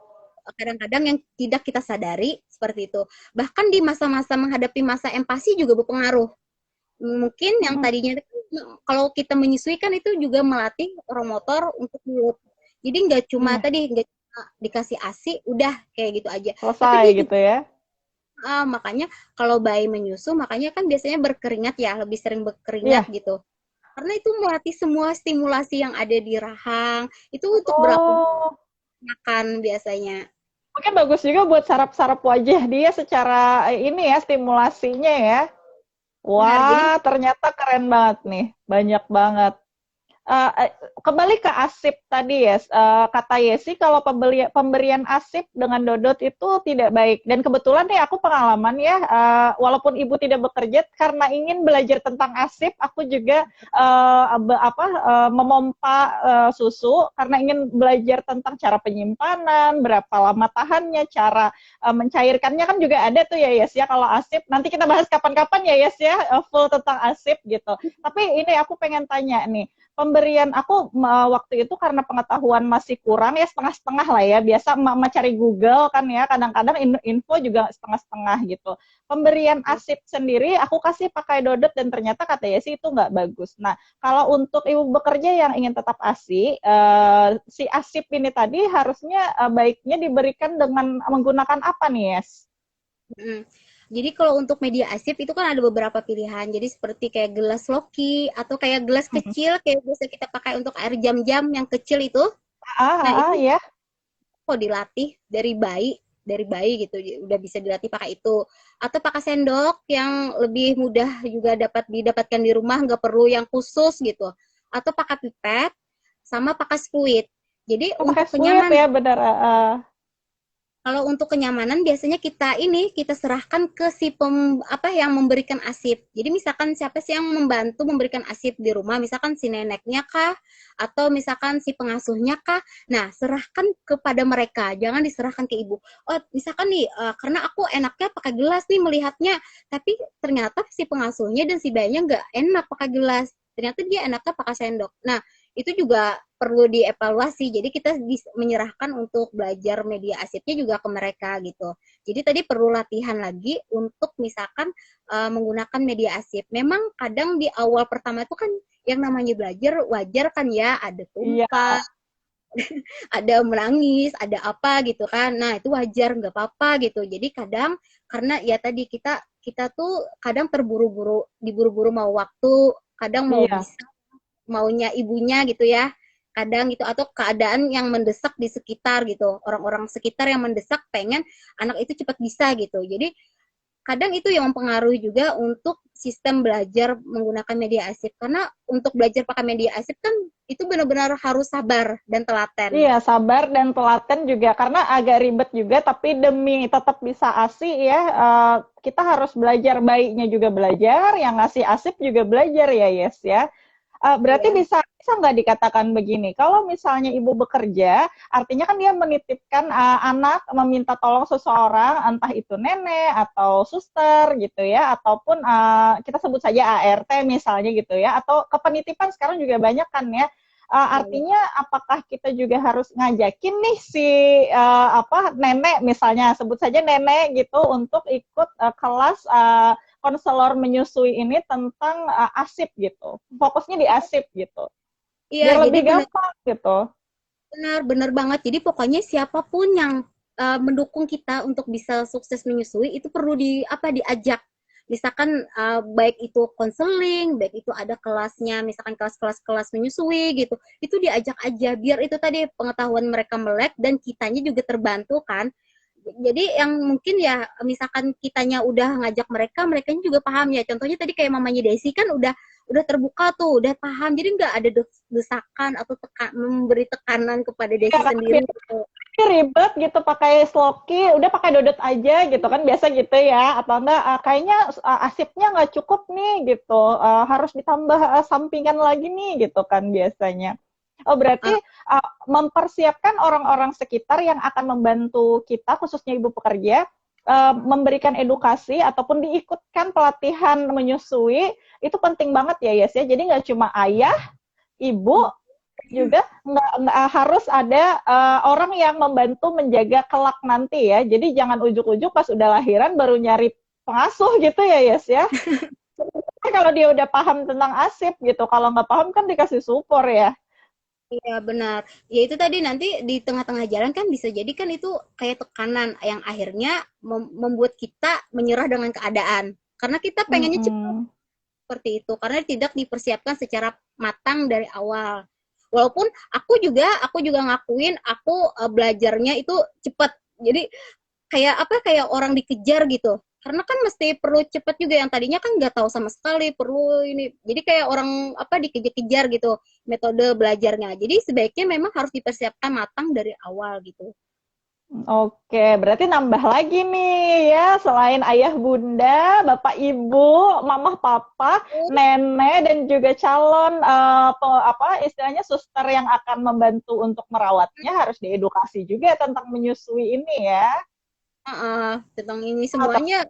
kadang-kadang yang tidak kita sadari seperti itu. Bahkan di masa-masa menghadapi masa empati juga berpengaruh. Mungkin yang
Mhm.
tadinya kalau kita menyusui kan itu juga melatih orang motor untuk mulut. Jadi nggak cuma
Iya,
tadi nggak cuma dikasih ASI udah kayak gitu aja. Tapi
selesai
dia juga
gitu ya.
makanya kalau bayi menyusu makanya kan biasanya berkeringat ya, lebih sering berkeringat
Iya.
gitu. Karena itu melatih semua stimulasi yang ada di rahang, itu untuk
Oh,
makan biasanya.
mungkin bagus juga buat saraf-saraf wajah dia secara ini ya, stimulasinya ya.
Benar, jadi
Wah, ternyata keren banget nih. Banyak banget. Eh, eh, kembali ke ASIP tadi ya, kata Yesi kalau pemberian ASIP dengan dodot itu tidak baik. Dan kebetulan nih aku pengalaman ya, walaupun ibu tidak bekerja, karena ingin belajar tentang ASIP, aku juga memompa susu karena ingin belajar tentang cara penyimpanan, berapa lama tahannya, cara mencairkannya kan juga ada tuh ya Yes ya kalau ASIP. Nanti kita bahas kapan-kapan ya Yes ya, full tentang ASIP gitu. Tapi ini aku pengen tanya nih, pemberian aku waktu itu karena pengetahuan masih kurang ya setengah-setengah lah ya, biasa emak cari Google kan ya, kadang-kadang info juga setengah-setengah gitu. Pemberian ASIP sendiri aku kasih pakai dodot dan ternyata katanya sih itu nggak bagus. Nah, kalau untuk ibu bekerja yang ingin tetap ASI, si ASIP ini tadi harusnya baiknya diberikan dengan menggunakan apa nih Yes?
mm. Jadi kalau untuk media asip itu kan ada beberapa pilihan. Jadi seperti kayak gelas loki atau kayak gelas kecil kayak biasa kita pakai untuk air jam-jam yang kecil itu. Nah, itu
Ya.
kok dilatih dari bayi gitu udah bisa dilatih pakai itu atau pakai sendok yang lebih mudah juga dapat didapatkan di rumah nggak perlu yang khusus gitu atau pakai pipet sama pakai spuit jadi
Oh, pakai
untuk
spuit
kenyamanan
ya benar.
kalau untuk kenyamanan biasanya kita serahkan ke si apa yang memberikan asip. Jadi misalkan siapa sih yang membantu memberikan asip di rumah, misalkan si neneknya kah atau misalkan si pengasuhnya kah. Nah, serahkan kepada mereka, jangan diserahkan ke ibu. Oh, misalkan nih karena aku enaknya pakai gelas nih melihatnya, tapi ternyata si pengasuhnya dan si bayinya nggak enak pakai gelas. Ternyata dia enaknya pakai sendok. Nah, itu juga perlu dievaluasi. Jadi kita menyerahkan untuk belajar media asipnya juga ke mereka gitu. Jadi tadi perlu latihan lagi untuk misalkan menggunakan media asip. Memang kadang di awal pertama itu kan yang namanya belajar wajar kan ya, ada
Iya.
tumpah, ada menangis, ada apa gitu kan. Nah, itu wajar nggak apa-apa gitu. Jadi kadang karena ya tadi kita kita tuh kadang terburu-buru, diburu-buru mau waktu, kadang mau
Iya.
bisa maunya ibunya gitu ya kadang gitu atau keadaan yang mendesak di sekitar gitu orang-orang sekitar yang mendesak pengen anak itu cepat bisa gitu jadi kadang itu yang mempengaruhi juga untuk sistem belajar menggunakan media asip karena untuk belajar pakai media asip kan itu benar-benar harus sabar dan telaten.
Iya, sabar dan telaten juga karena agak ribet juga tapi demi tetap bisa ASI ya, kita harus belajar baiknya juga belajar, yang ngasih ASIP juga belajar ya Yes ya. Berarti
Iya.
bisa bisa nggak dikatakan begini, kalau misalnya ibu bekerja, artinya kan dia menitipkan anak meminta tolong seseorang, entah itu nenek atau suster gitu ya, ataupun kita sebut saja ART misalnya gitu ya, atau kepenitipan sekarang juga banyak kan ya.
Iya.
Artinya apakah kita juga harus ngajakin nih si nenek misalnya, sebut saja nenek gitu untuk ikut kelas konselor menyusui ini tentang ASIP gitu. Fokusnya di ASIP gitu.
Iya,
Biar
jadi
lebih gampang gitu.
benar banget. Jadi pokoknya siapapun yang mendukung kita untuk bisa sukses menyusui itu perlu diajak. Misalkan baik itu konseling, baik itu ada kelasnya, misalkan kelas menyusui gitu. Itu diajak aja biar itu tadi pengetahuan mereka melek dan kitanya juga terbantu kan. Jadi yang mungkin ya misalkan kitanya udah ngajak mereka, mereka juga paham ya. Contohnya tadi kayak mamanya Desi kan udah terbuka tuh, udah paham. Jadi nggak ada desakan atau memberi tekanan kepada
Ya,
Desi sendiri gitu.
ribet gitu pakai sloki, udah pakai dodot aja gitu kan biasa gitu ya, atau enggak kayaknya asipnya nggak cukup nih gitu, harus ditambah sampingan lagi nih gitu kan biasanya. Oh berarti
Uh,
mempersiapkan orang-orang sekitar yang akan membantu kita khususnya ibu pekerja, memberikan edukasi ataupun diikutkan pelatihan menyusui itu penting banget ya Yes ya. Jadi nggak cuma ayah, ibu, juga nggak harus ada orang yang membantu menjaga kelak nanti ya. Jadi jangan ujuk-ujuk pas udah lahiran baru nyari pengasuh gitu ya Yes ya. Kalau dia udah paham tentang ASIP gitu, kalau nggak paham kan dikasih support ya.
Iya benar. Ya itu tadi nanti di tengah-tengah jalan kan bisa jadi kan itu kayak tekanan yang akhirnya membuat kita menyerah dengan keadaan. Karena kita pengennya cepat
Mm-mm.
seperti itu karena tidak dipersiapkan secara matang dari awal. Walaupun aku juga ngakuin aku belajarnya itu cepat. Jadi kayak orang dikejar gitu. Karena kan mesti perlu cepat juga yang tadinya kan nggak tahu sama sekali perlu ini. Jadi kayak orang dikejar-kejar gitu metode belajarnya. Jadi sebaiknya memang harus dipersiapkan matang dari awal gitu.
Oke, berarti nambah lagi nih ya, selain ayah bunda, bapak ibu, mamah papa, nenek dan juga calon istilahnya suster yang akan membantu untuk merawatnya harus diedukasi juga tentang menyusui ini ya.
Tentang ini
Atau
semuanya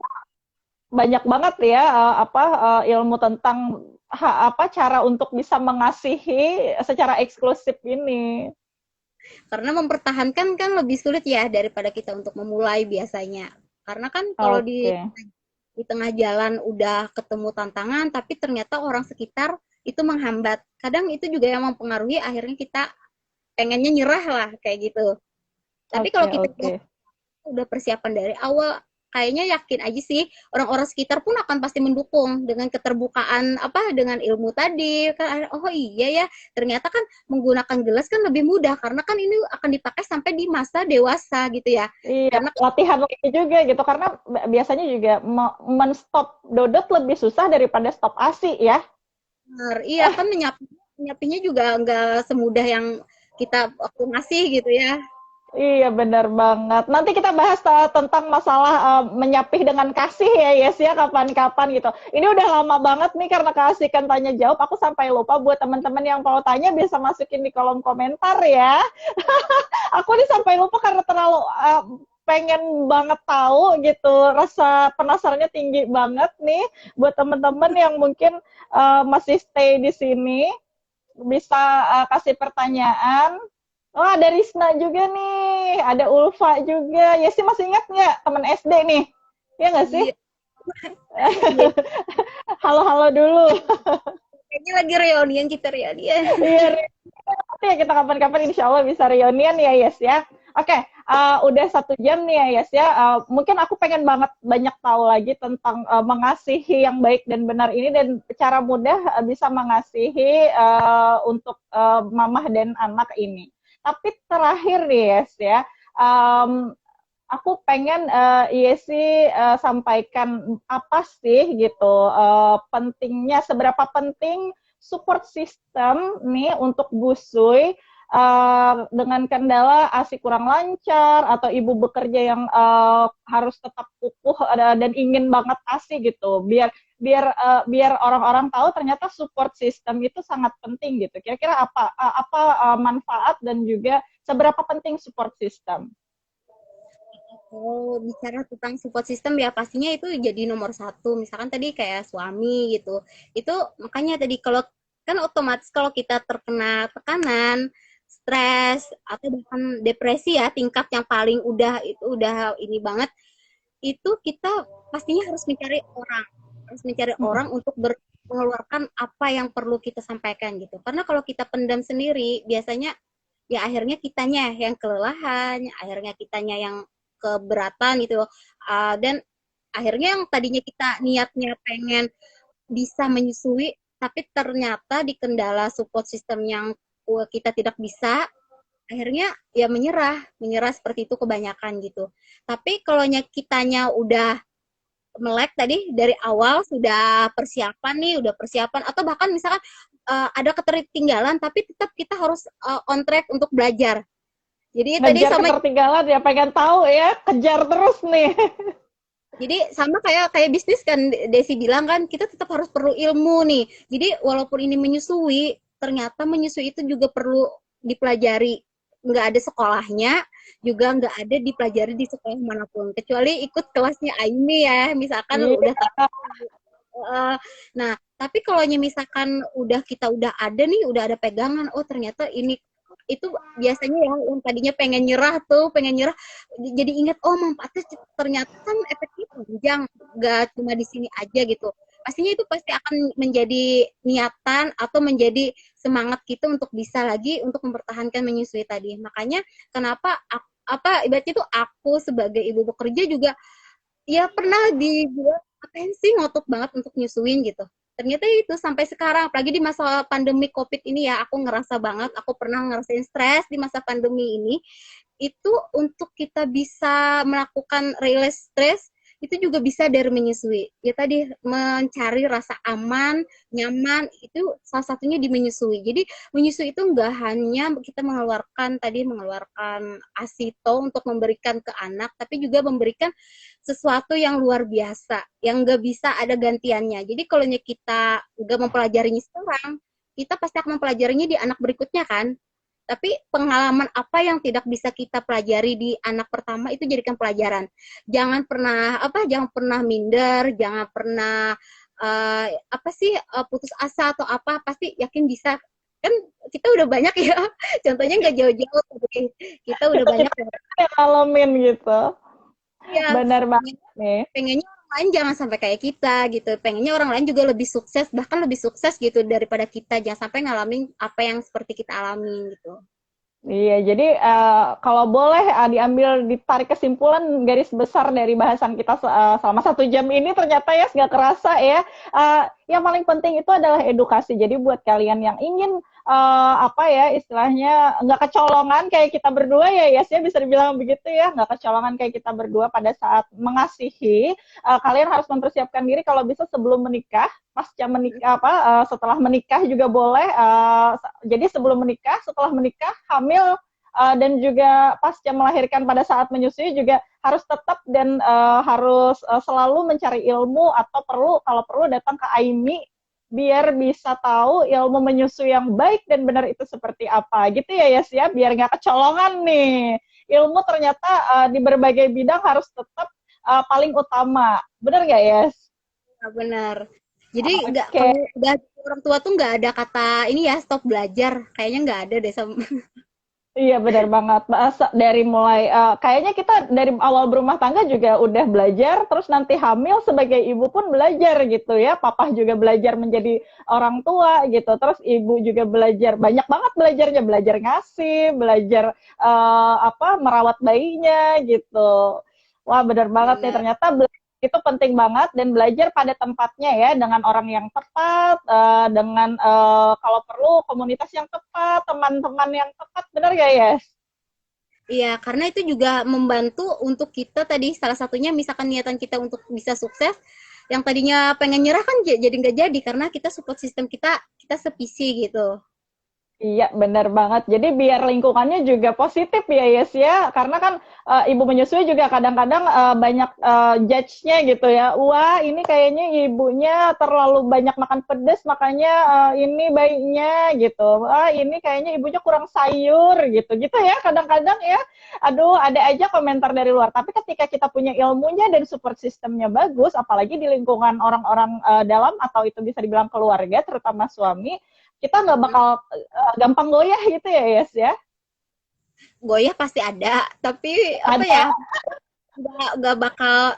banyak banget ya ilmu tentang cara untuk bisa mengasihi secara eksklusif ini.
karena mempertahankan kan lebih sulit ya daripada kita untuk memulai biasanya. Karena kan kalau di
Oke.
di tengah jalan udah ketemu tantangan tapi ternyata orang sekitar itu menghambat. Kadang itu juga yang mempengaruhi akhirnya kita pengennya nyerah lah kayak gitu. Tapi
Oke,
kalau kita
oke.
udah persiapan dari awal, kayaknya yakin aja sih orang-orang sekitar pun akan pasti mendukung dengan keterbukaan dengan ilmu tadi kan. Oh iya ya, ternyata kan menggunakan gelas kan lebih mudah karena kan ini akan dipakai sampai di masa dewasa gitu ya.
Iya,
Karena
latihan lagi juga gitu karena biasanya juga menstop dodot lebih susah daripada stop ASI ya.
iya kan menyapinya juga nggak semudah yang kita waktu ngasih gitu ya.
Iya benar banget. Nanti kita bahas tentang masalah menyapih dengan kasih ya Yes ya kapan-kapan gitu. Ini udah lama banget nih karena keasikan tanya jawab. Aku sampai lupa buat teman-teman yang mau tanya bisa masukin di kolom komentar ya. Aku nih sampai lupa karena terlalu pengen banget tahu gitu. Rasa penasarannya tinggi banget nih buat teman-teman yang mungkin masih stay di sini bisa kasih pertanyaan. Oh, ada Risna juga nih, ada Ulfa juga. Ya sih masih ingat nggak teman SD nih? Ya nggak sih?
Iya, iya.
Halo-halo dulu.
Kayaknya lagi reunian kita reunian.
Iya, nanti ya kita kapan-kapan insya Allah bisa reunian ya Yes ya. Oke, udah 1 jam nih ya Yes ya. Mungkin aku pengen banget banyak tahu lagi tentang mengasihi yang baik dan benar ini dan cara mudah bisa mengasihi untuk mamah dan anak ini. Tapi terakhir nih Yes ya, aku pengen Yesi sampaikan apa sih gitu pentingnya, seberapa penting support system nih untuk busui dengan kendala ASI kurang lancar atau ibu bekerja yang harus tetap kukuh dan ingin banget ASI gitu, biar biar orang-orang tahu ternyata support system itu sangat penting gitu. Kira-kira apa manfaat dan juga seberapa penting support system?
Kalau bicara tentang support system ya pastinya itu jadi nomor satu. Misalkan tadi kayak suami gitu. Itu makanya tadi kalau kan otomatis kalau kita terkena tekanan, stres atau bahkan depresi ya tingkat yang paling udah ini banget itu kita pastinya harus mencari orang untuk mengeluarkan apa yang perlu kita sampaikan gitu. Karena kalau kita pendam sendiri biasanya ya akhirnya kitanya yang kelelahan, akhirnya kitanya yang keberatan gitu. Dan akhirnya yang tadinya kita niatnya pengen bisa menyusui, tapi ternyata di kendala support system yang kita tidak bisa, akhirnya ya menyerah seperti itu kebanyakan gitu. Tapi kalau kitanya udah melek tadi dari awal sudah persiapan atau bahkan misalkan ada ketertinggalan tapi tetap kita harus on track untuk belajar. Jadi tadi
Ngejar
sama
ketertinggalan ya, pengen tahu ya, kejar terus nih.
Jadi sama kayak bisnis kan Desi bilang kan kita tetap harus perlu ilmu nih. Jadi walaupun ini menyusui, ternyata menyusui itu juga perlu dipelajari. Nggak ada sekolahnya, juga nggak ada dipelajari di sekolah manapun. Kecuali ikut kelasnya Aimi ya, misalkan udah nah, tapi kalau misalkan kita udah ada nih, udah ada pegangan, oh ternyata ini itu biasanya yang tadinya pengen nyerah, jadi ingat oh manfaatnya ternyata kan efektif panjang, gak cuma di sini aja gitu. Pastinya itu pasti akan menjadi niatan atau menjadi semangat kita untuk bisa lagi untuk mempertahankan menyusui tadi. Makanya kenapa ibaratnya itu aku sebagai ibu bekerja juga ya pernah dibuat apa sih ngotot banget untuk nyusuin gitu. Ternyata itu sampai sekarang, apalagi di masa pandemi COVID ini ya, aku ngerasa banget, aku pernah ngerasain stres di masa pandemi ini, itu untuk kita bisa melakukan release stres, itu juga bisa dari menyusui. Ya tadi, mencari rasa aman, nyaman, itu salah satunya di menyusui. Jadi, menyusui itu nggak hanya kita mengeluarkan asito untuk memberikan ke anak, tapi juga memberikan sesuatu yang luar biasa, yang nggak bisa ada gantiannya. Jadi kalau kita nggak mempelajarinya sekarang, kita pasti akan mempelajarinya di anak berikutnya kan. Tapi pengalaman apa yang tidak bisa kita pelajari di anak pertama itu jadikan pelajaran. Jangan pernah minder, jangan pernah putus asa atau apa, pasti yakin bisa. Kan kita udah banyak ya, contohnya nggak jauh-jauh, kita udah banyak
Ngalamin gitu.
ya.
Benar banget nih.
Pengennya orang lain jangan sampai kayak kita gitu. Pengennya orang lain juga lebih sukses, bahkan lebih sukses gitu daripada kita. Jangan sampai ngalamin apa yang seperti kita alami gitu.
Iya, jadi kalau boleh ditarik kesimpulan garis besar dari bahasan kita selama 1 jam ini, ternyata ya nggak kerasa ya. Yang paling penting itu adalah edukasi. Jadi buat kalian yang ingin istilahnya nggak kecolongan kayak kita berdua ya, Yes ya, bisa dibilang begitu ya, nggak kecolongan kayak kita berdua pada saat mengasihi. Kalian harus mempersiapkan diri kalau bisa sebelum menikah, pasca menikah setelah menikah juga boleh. Jadi sebelum menikah, setelah menikah, hamil, dan juga pasca melahirkan pada saat menyusui juga harus tetap dan harus selalu mencari ilmu atau kalau perlu datang ke Aimi biar bisa tahu ilmu menyusui yang baik dan benar itu seperti apa gitu ya, Yes ya, biar nggak kecolongan nih. Ilmu ternyata di berbagai bidang harus tetap paling utama, benar nggak, Yes?
Ya, benar. Jadi
Kalau
udah orang tua tuh nggak ada kata ini ya stop belajar, kayaknya nggak ada deh sama.
Iya benar banget. Dari mulai kayaknya kita dari awal berumah tangga juga udah belajar, terus nanti hamil sebagai ibu pun belajar gitu ya. Papa juga belajar menjadi orang tua gitu. Terus ibu juga belajar banyak banget belajarnya, belajar ngasih, belajar merawat bayinya gitu. Wah benar banget nih, ternyata itu penting banget, dan belajar pada tempatnya ya, dengan orang yang tepat, dengan kalau perlu komunitas yang tepat, teman-teman yang tepat, benar gak Yes?
Iya, karena itu juga membantu untuk kita tadi, salah satunya misalkan niatan kita untuk bisa sukses, yang tadinya pengen nyerah kan jadi nggak jadi, karena kita support system kita sepisi gitu.
Iya, benar banget. Jadi biar lingkungannya juga positif ya, Yes ya. Karena kan ibu menyusui juga kadang-kadang banyak judge-nya gitu ya. Wah, ini kayaknya ibunya terlalu banyak makan pedas, makanya ini bayinya gitu. Wah, ini kayaknya ibunya kurang sayur gitu. Gitu ya, kadang-kadang ya. Aduh, ada aja komentar dari luar. Tapi ketika kita punya ilmunya dan support sistemnya bagus, apalagi di lingkungan orang-orang dalam atau itu bisa dibilang keluarga, terutama suami, kita nggak bakal gampang goyah gitu ya, Yes ya.
Goyah pasti ada, tapi apa
Ada.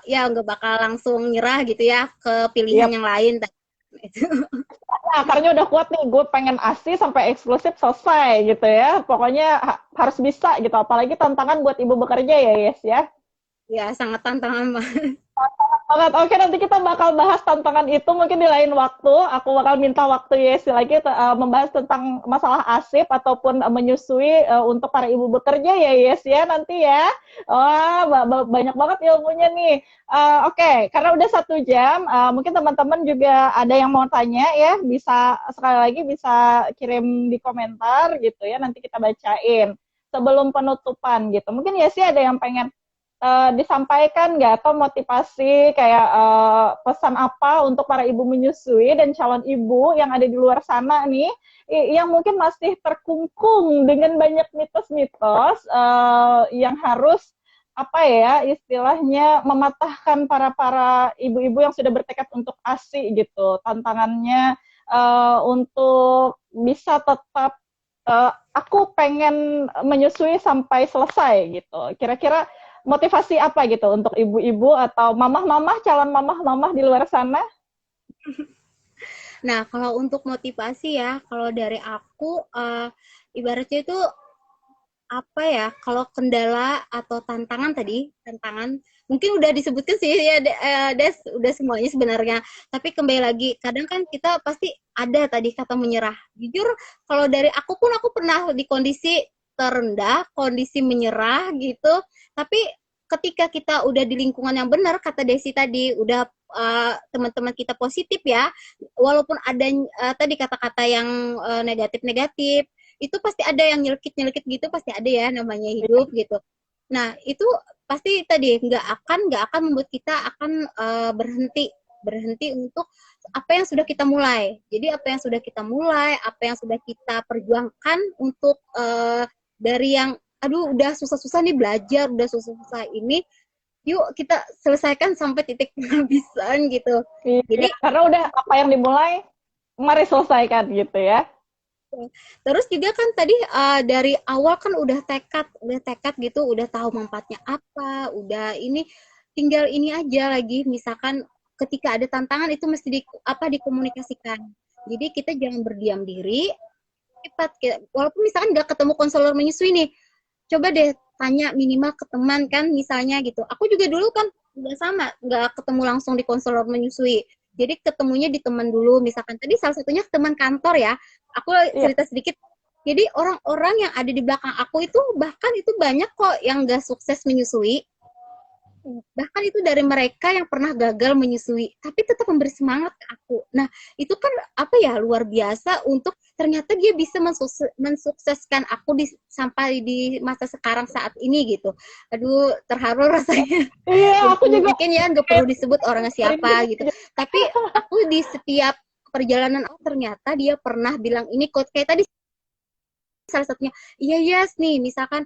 ya, nggak bakal langsung nyerah gitu ya ke pilihan
Yep.
yang lain. Itu.
Akarnya udah kuat nih, gue pengen ASI sampai eksklusif selesai gitu ya. Pokoknya harus bisa gitu. Apalagi tantangan buat ibu bekerja ya, Yes ya.
Ya sangat tantangan mah.
Banget. Oke, nanti kita bakal bahas tantangan itu mungkin di lain waktu. Aku bakal minta waktu Yesi lagi membahas tentang masalah asip ataupun menyusui untuk para ibu bekerja ya, Yes ya, nanti ya. Wah, banyak banget ilmunya nih. Oke, karena udah 1 jam, mungkin teman-teman juga ada yang mau tanya ya, bisa sekali lagi bisa kirim di komentar gitu ya, nanti kita bacain sebelum penutupan gitu. Mungkin Yesi ada yang pengen disampaikan nggak atau motivasi kayak pesan apa untuk para ibu menyusui dan calon ibu yang ada di luar sana nih yang mungkin masih terkungkung dengan banyak mitos-mitos yang harus apa ya istilahnya mematahkan para ibu-ibu yang sudah bertekad untuk ASI gitu tantangannya untuk bisa tetap aku pengen menyusui sampai selesai gitu kira-kira motivasi apa gitu untuk ibu-ibu atau mamah-mamah, calon mamah-mamah di luar sana?
Nah, kalau untuk motivasi ya, kalau dari aku ibaratnya itu apa ya? Kalau kendala atau tantangan tadi, tantangan mungkin udah disebutkan sih ya Des, udah semuanya sebenarnya. Tapi kembali lagi, kadang kan kita pasti ada tadi kata menyerah. Jujur kalau dari aku pernah di kondisi terendah, kondisi menyerah gitu. Tapi ketika kita udah di lingkungan yang benar, kata Desi tadi, udah teman-teman kita positif ya, walaupun ada tadi kata-kata yang negatif-negatif, itu pasti ada yang nyelkit-nyelkit gitu, pasti ada ya namanya hidup gitu. Nah, itu pasti tadi nggak akan membuat kita akan berhenti untuk apa yang sudah kita mulai. Jadi apa yang sudah kita mulai, apa yang sudah kita perjuangkan untuk dari yang aduh udah susah-susah nih belajar, udah susah-susah ini, yuk kita selesaikan sampai titik penghabisan gitu.
Iya,
Jadi
karena udah apa yang dimulai, mari selesaikan gitu ya.
terus juga kan tadi dari awal kan udah tekad gitu, udah tahu manfaatnya apa, udah ini tinggal ini aja lagi misalkan ketika ada tantangan itu mesti dikomunikasikan. Jadi kita jangan berdiam diri, cepat walaupun misalkan nggak ketemu konselor menyusui nih, coba deh tanya minimal ke teman kan misalnya gitu. Aku juga dulu kan nggak sama, nggak ketemu langsung di konselor menyusui. Jadi ketemunya di teman dulu, misalkan tadi salah satunya teman kantor ya. Aku
Iya,
cerita sedikit. Jadi orang-orang yang ada di belakang aku itu bahkan itu banyak kok yang nggak sukses menyusui. Bahkan itu dari mereka yang pernah gagal menyusui, tapi tetap memberi semangat ke aku. Nah, itu kan apa ya luar biasa untuk ternyata dia bisa mensukseskan aku sampai di masa sekarang saat ini gitu. Aduh, terharu rasanya.
iya aku juga
Mungkin ya nggak perlu disebut orangnya siapa gitu. Tapi aku di setiap perjalanan ternyata dia pernah bilang ini kok kayak tadi salah satunya iya yes nih misalkan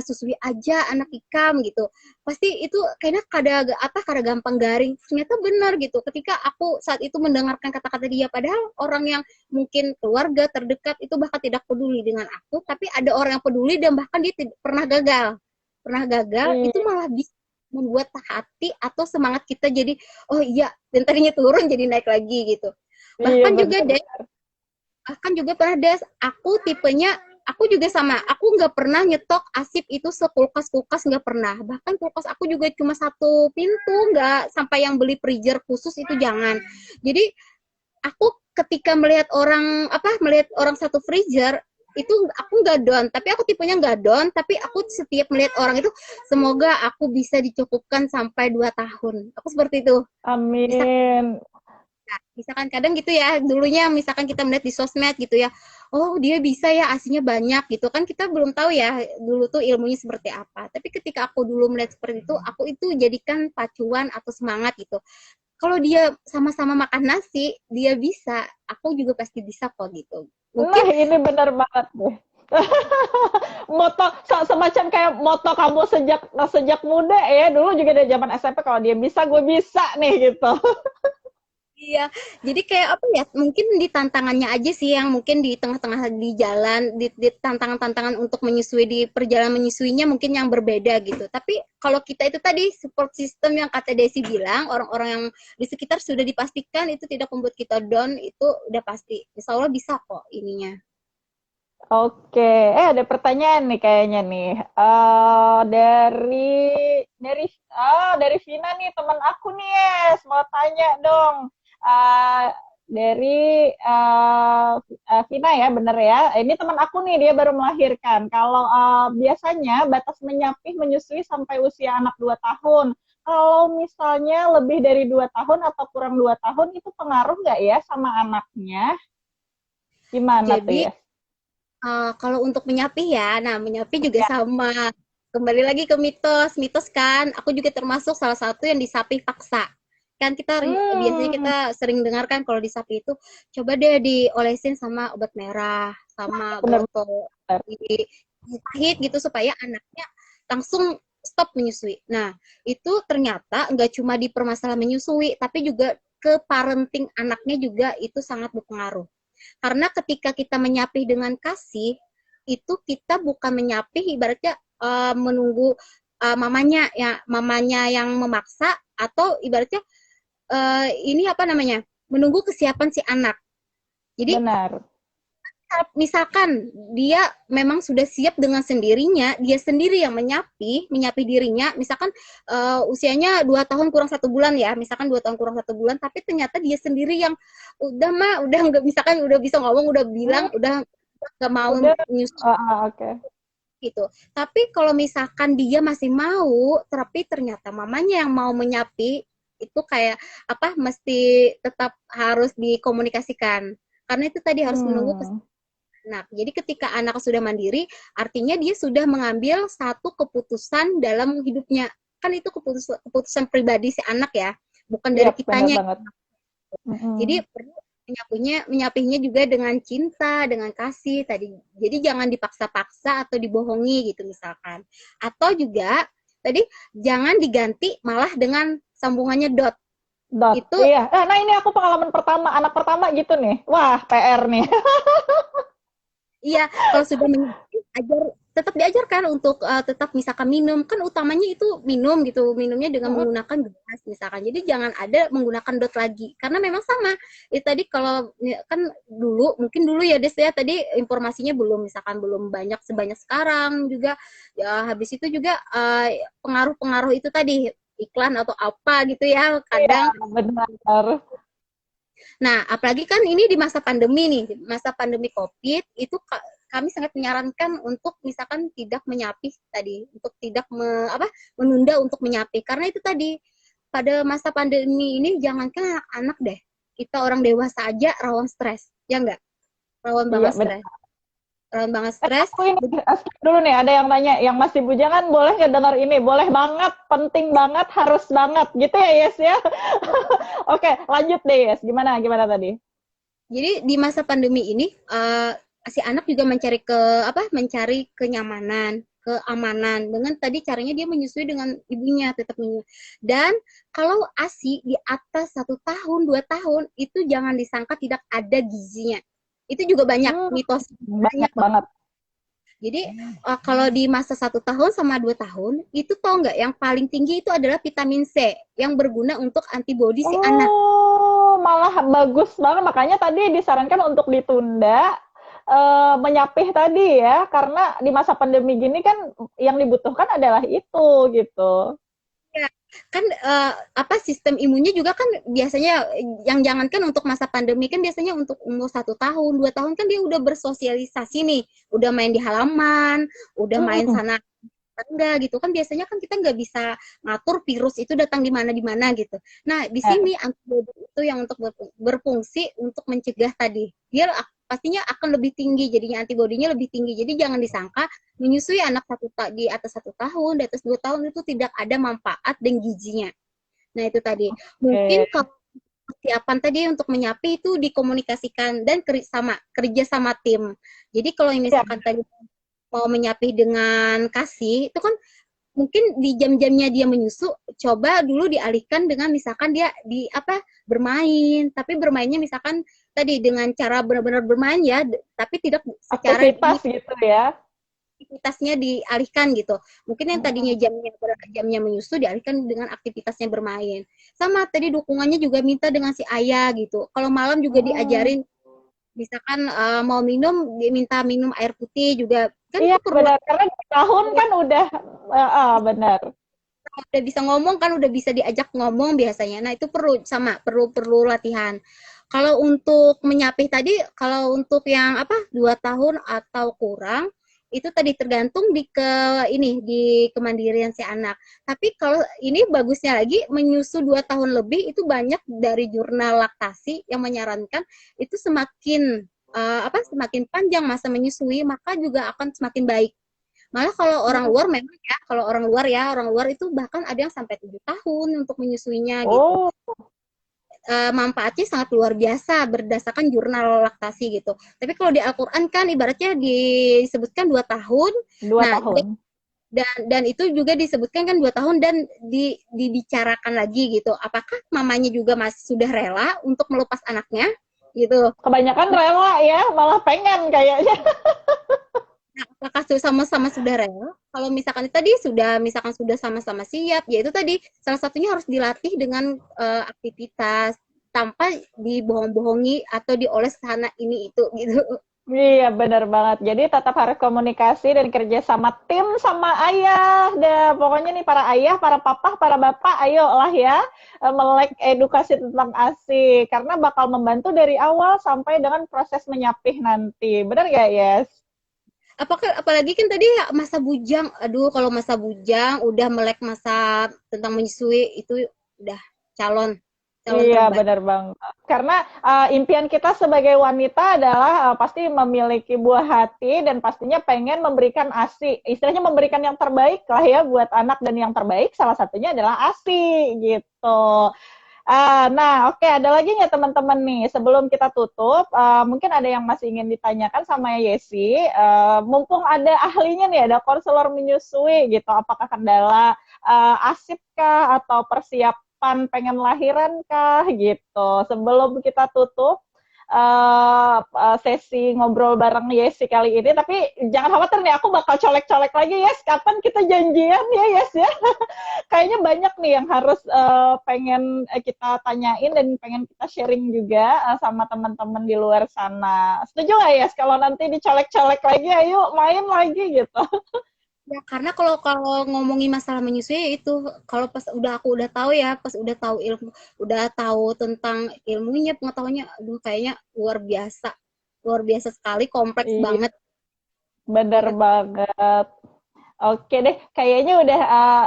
susui aja anak ikam gitu pasti itu kayaknya kada gampang garing ternyata benar gitu ketika aku saat itu mendengarkan kata-kata dia padahal orang yang mungkin keluarga terdekat itu bahkan tidak peduli dengan aku tapi ada orang yang peduli dan bahkan dia pernah gagal itu
iya,
malah bisa membuat hati atau semangat kita jadi oh iya dan tadinya turun jadi naik lagi gitu
iya
bahkan juga
benar.
deh bahkan juga pernah des aku tipenya aku juga sama aku nggak pernah nyetok asip itu sekulkas nggak pernah bahkan kulkas aku juga cuma satu pintu nggak sampai yang beli freezer khusus itu jangan jadi aku ketika melihat orang satu freezer itu aku nggak down tapi aku tipenya nggak down tapi aku setiap melihat orang itu semoga aku bisa dicukupkan sampai 2 tahun aku seperti itu bisa
Amin.
misalkan kadang gitu ya, dulunya misalkan kita melihat di sosmed gitu ya, oh dia bisa ya asinya banyak gitu kan, kita belum tahu ya dulu tuh ilmunya seperti apa. Tapi ketika aku dulu melihat seperti itu, aku itu jadikan pacuan atau semangat gitu. Kalau dia sama-sama makan nasi, dia bisa, aku juga pasti bisa kok gitu.
Nah,
Mungkin
ini benar banget deh. Moto semacam kayak moto kamu sejak sejak muda ya. Dulu juga dari zaman SMP, kalau dia bisa, gue bisa nih gitu.
iya, jadi kayak apa ya? Mungkin di tantangannya aja sih yang mungkin di tengah-tengah di jalan, di tantangan-tantangan untuk menyusui di perjalanan menyusuinya mungkin yang berbeda gitu. Tapi kalau kita itu tadi support system yang kata Desi bilang, orang-orang yang di sekitar sudah dipastikan itu tidak membuat kita down, itu udah pasti. Insya Allah bisa kok ininya.
Oke, ada pertanyaan nih kayaknya nih. Dari Vina nih, teman aku nih, Yes. Mau tanya dong. Eh Vina ya, bener ya. Ini teman aku nih, dia baru melahirkan. Kalau biasanya batas menyapih menyusui sampai usia anak 2 tahun. Kalau misalnya lebih dari 2 tahun atau kurang 2 tahun, itu pengaruh nggak ya sama anaknya? Gimana tuh
Jadi
ya?
kalau untuk menyapih ya, nah menyapih juga sama. Kembali lagi ke mitos, mitos kan. Aku juga termasuk salah satu yang disapih paksa. Kan biasanya
Hmm,
kita sering dengar kan kalau disapih itu coba deh diolesin sama obat merah, sama
bener-bener.
botol dipahit gitu supaya anaknya langsung stop menyusui. Nah, itu ternyata nggak cuma di permasalahan menyusui, tapi juga ke parenting anaknya juga itu sangat berpengaruh. Karena ketika kita menyapih dengan kasih, itu kita bukan menyapih ibaratnya menunggu mamanya yang memaksa, atau ibaratnya ini apa namanya? Menunggu kesiapan si anak. Jadi
Benar.
misalkan dia memang sudah siap dengan sendirinya, dia sendiri yang menyapi dirinya, misalkan usianya 2 tahun kurang 1 bulan ya, misalkan 2 tahun kurang 1 bulan, tapi ternyata dia sendiri yang udah nggak, misalkan udah bisa ngomong, udah bilang,
Hmm,
udah nggak mau
udah.
nyusu
Oke.
gitu. Tapi kalau misalkan dia masih mau, tapi ternyata mamanya yang mau menyapi, itu kayak apa? Mesti tetap harus dikomunikasikan. Karena itu tadi harus menunggu
Hmm,
anak. Jadi ketika anak sudah mandiri, artinya dia sudah mengambil satu keputusan dalam hidupnya. Kan itu keputusan pribadi si anak ya, bukan
iya
dari
benar
kitanya.
banget.
Jadi
Mm-mm.
perlu menyapihnya juga dengan cinta, dengan kasih tadi. Jadi jangan dipaksa-paksa atau dibohongi gitu misalkan. Atau juga tadi jangan diganti malah dengan sambungannya dot.
Dot.
Itu
Iya. Nah ini aku pengalaman pertama, anak pertama gitu nih. Wah, PR nih.
iya, kalau sudah tetap diajarkan untuk tetap misalkan minum, kan utamanya itu minum gitu, minumnya dengan
Mm-mm.
menggunakan gelas misalkan. Jadi jangan ada menggunakan dot lagi, karena memang sama. Itu tadi kalau ya, kan dulu, mungkin dulu ya Des ya, tadi informasinya belum, misalkan belum banyak sebanyak sekarang juga. Ya habis itu juga pengaruh-pengaruh itu tadi, iklan atau apa gitu ya,
Iya,
kadang.
benar.
Nah, apalagi kan ini di masa pandemi nih, masa pandemi COVID, itu kami sangat menyarankan untuk misalkan tidak menyapih tadi, untuk tidak menunda untuk menyapih. Karena itu tadi, pada masa pandemi ini jangankan anak-anak deh, kita orang dewasa aja rawan stres, ya enggak? Rawan
Iya,
banget
benar.
stres. Rawan banget stres.
Aku ini skip dulu nih, ada yang nanya, yang masih bujangan boleh nggak dengar ini? Boleh banget, penting banget, harus banget. Gitu ya, Yes ya? Oke, lanjut deh, Yes. Gimana tadi?
Jadi di masa pandemi ini si anak juga mencari kenyamanan, keamanan dengan tadi caranya dia menyusui dengan ibunya, tetap menyusui. Dan kalau ASI di atas 1 tahun, 2 tahun itu jangan disangka tidak ada gizinya. Itu juga banyak
Hmm,
mitos, banyak
banyak
banget.
banget.
Jadi kalau di masa 1 tahun sama 2 tahun itu tau nggak yang paling tinggi itu adalah vitamin C yang berguna untuk antibodi si anak.
Oh, malah bagus banget. Makanya tadi disarankan untuk ditunda menyapih tadi ya, karena di masa pandemi gini kan yang dibutuhkan adalah itu gitu.
Ya, kan sistem imunnya juga kan biasanya, yang jangankan untuk masa pandemi, kan biasanya untuk umur 1 tahun 2 tahun kan dia udah bersosialisasi nih, udah main di halaman, udah main
Mm-mm.
sana apa enggak gitu kan, biasanya kan kita nggak bisa ngatur virus itu datang di mana gitu. Nah di
Ya.
sini antibodi itu yang untuk berfungsi untuk mencegah tadi, dia pastinya akan lebih tinggi, jadinya antibodinya lebih tinggi. Jadi jangan disangka menyusui anak di atas 1 tahun, di atas 2 tahun itu tidak ada manfaat dan gizinya. Nah itu tadi mungkin
Oke.
kalau persiapan tadi untuk menyapi itu dikomunikasikan dan kerja sama tim. Jadi kalau
Ya,
misalkan tadi mau menyapi dengan kasih, itu kan mungkin di jam-jamnya dia menyusu, coba dulu dialihkan dengan misalkan dia bermain, tapi bermainnya misalkan tadi dengan cara benar-benar bermain ya, tapi tidak secara
aktivitas gitu ya.
aktivitasnya dialihkan gitu. Mungkin yang tadinya jamnya menyusu dialihkan dengan aktivitasnya bermain. Sama tadi dukungannya juga minta dengan si ayah gitu. Kalau malam juga
Hmm.
diajarin, misalkan mau minum diminta minum air putih juga, kan
Iya
itu perlu
benar, karena di tahun kan udah benar.
udah bisa ngomong kan, udah bisa diajak ngomong biasanya. Nah itu perlu latihan. Kalau untuk menyapih tadi, kalau untuk yang 2 tahun atau kurang, itu tadi tergantung di kemandirian si anak. Tapi kalau ini bagusnya lagi, menyusu 2 tahun lebih itu banyak dari jurnal laktasi yang menyarankan itu semakin panjang masa menyusui, maka juga akan semakin baik. Malah kalau orang luar memang ya, orang luar itu bahkan ada yang sampai 7 tahun untuk menyusuinya gitu.
Oh,
Manfaatnya sangat luar biasa berdasarkan jurnal laktasi gitu. Tapi kalau di Al-Quran kan ibaratnya disebutkan 2 tahun.
dua
Nah,
tahun.
dan itu juga disebutkan kan 2 tahun dan dibicarakan lagi gitu. Apakah mamanya juga masih sudah rela untuk melepas anaknya gitu?
Kebanyakan rela ya, malah pengen kayaknya.
Nah, apakah sama-sama sudah rela? Kalau misalkan tadi misalkan sudah sama-sama siap, ya itu tadi salah satunya harus dilatih dengan aktivitas tanpa dibohong-bohongi atau dioles sana ini itu gitu.
Iya, benar banget. Jadi tetap harus komunikasi dan kerja sama tim sama ayah. Dah, pokoknya nih para ayah, para papa, para bapak, ayolah ya melek edukasi tentang ASI karena bakal membantu dari awal sampai dengan proses menyapih nanti. Benar gak, Yes?
Apalagi kan tadi masa bujang, aduh kalau masa bujang udah melek masa tentang menyusui itu udah calon calon
Iya,
terbaik.
benar banget. Karena impian kita sebagai wanita adalah pasti memiliki buah hati dan pastinya pengen memberikan ASI. Istilahnya memberikan yang terbaik lah ya buat anak, dan yang terbaik salah satunya adalah ASI gitu. Nah, oke, ada lagi nggak teman-teman nih? Sebelum kita tutup, mungkin ada yang masih ingin ditanyakan sama Yesi. Mumpung ada ahlinya nih, ada konselor menyusui gitu. Apakah kendala ASIP kah atau persiapan pengen lahiran kah gitu? Sebelum kita tutup sesi ngobrol bareng Yesi kali ini, tapi jangan khawatir nih, aku bakal colek-colek lagi, Yes. Kapan kita janjian ya, Yes ya? Kayaknya banyak nih yang harus pengen kita tanyain dan pengen kita sharing juga sama teman-teman di luar sana. Setuju nggak, Yes? Kalau nanti dicolek-colek lagi, ayo main lagi gitu.
Ya, karena kalau ngomongin masalah menyusui itu, kalau aku udah tahu ya, pas udah tahu udah tahu tentang ilmunya, pengetahuannya, aduh kayaknya luar biasa sekali, kompleks
Iya,
banget.
bener
Ya,
banget. Oke deh, kayaknya udah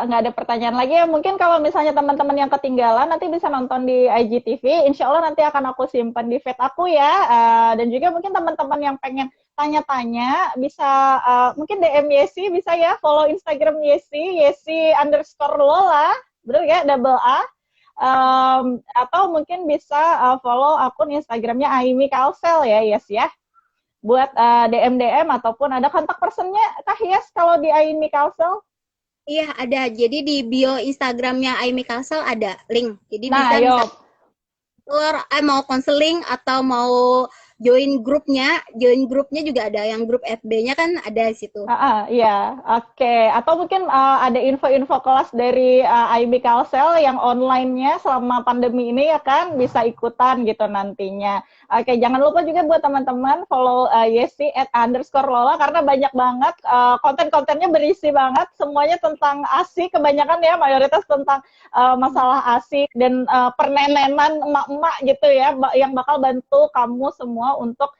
nggak ada pertanyaan lagi ya. Mungkin kalau misalnya teman-teman yang ketinggalan, nanti bisa nonton di IGTV. Insya Allah nanti akan aku simpan di feed aku ya. Dan juga mungkin teman-teman yang pengen tanya-tanya, bisa mungkin DM Yesi, bisa ya follow Instagram Yesi, Yesi_Lola, bener ya, double A. Atau mungkin bisa follow akun Instagramnya Aimi Kalsel ya, Yes ya, buat DM-DM ataupun ada kontak personnya kah, Yes, kalau di Aimi Kalsel?
iya ada. Jadi di bio Instagramnya Aimi Kasel ada link. Jadi
Nah,
bisa
yuk.
mau konseling atau mau join grupnya juga ada. Yang grup FB-nya kan ada di situ.
Iya, oke. Atau mungkin ada info-info kelas dari IB Kalsel yang online-nya selama pandemi ini ya kan, bisa ikutan gitu nantinya. Oke, jangan lupa juga buat teman-teman follow Yesi @_Lola karena banyak banget konten-kontennya, berisi banget, semuanya tentang ASI, kebanyakan ya, mayoritas tentang masalah ASI dan pernenenan emak-emak gitu ya, yang bakal bantu kamu semua untuk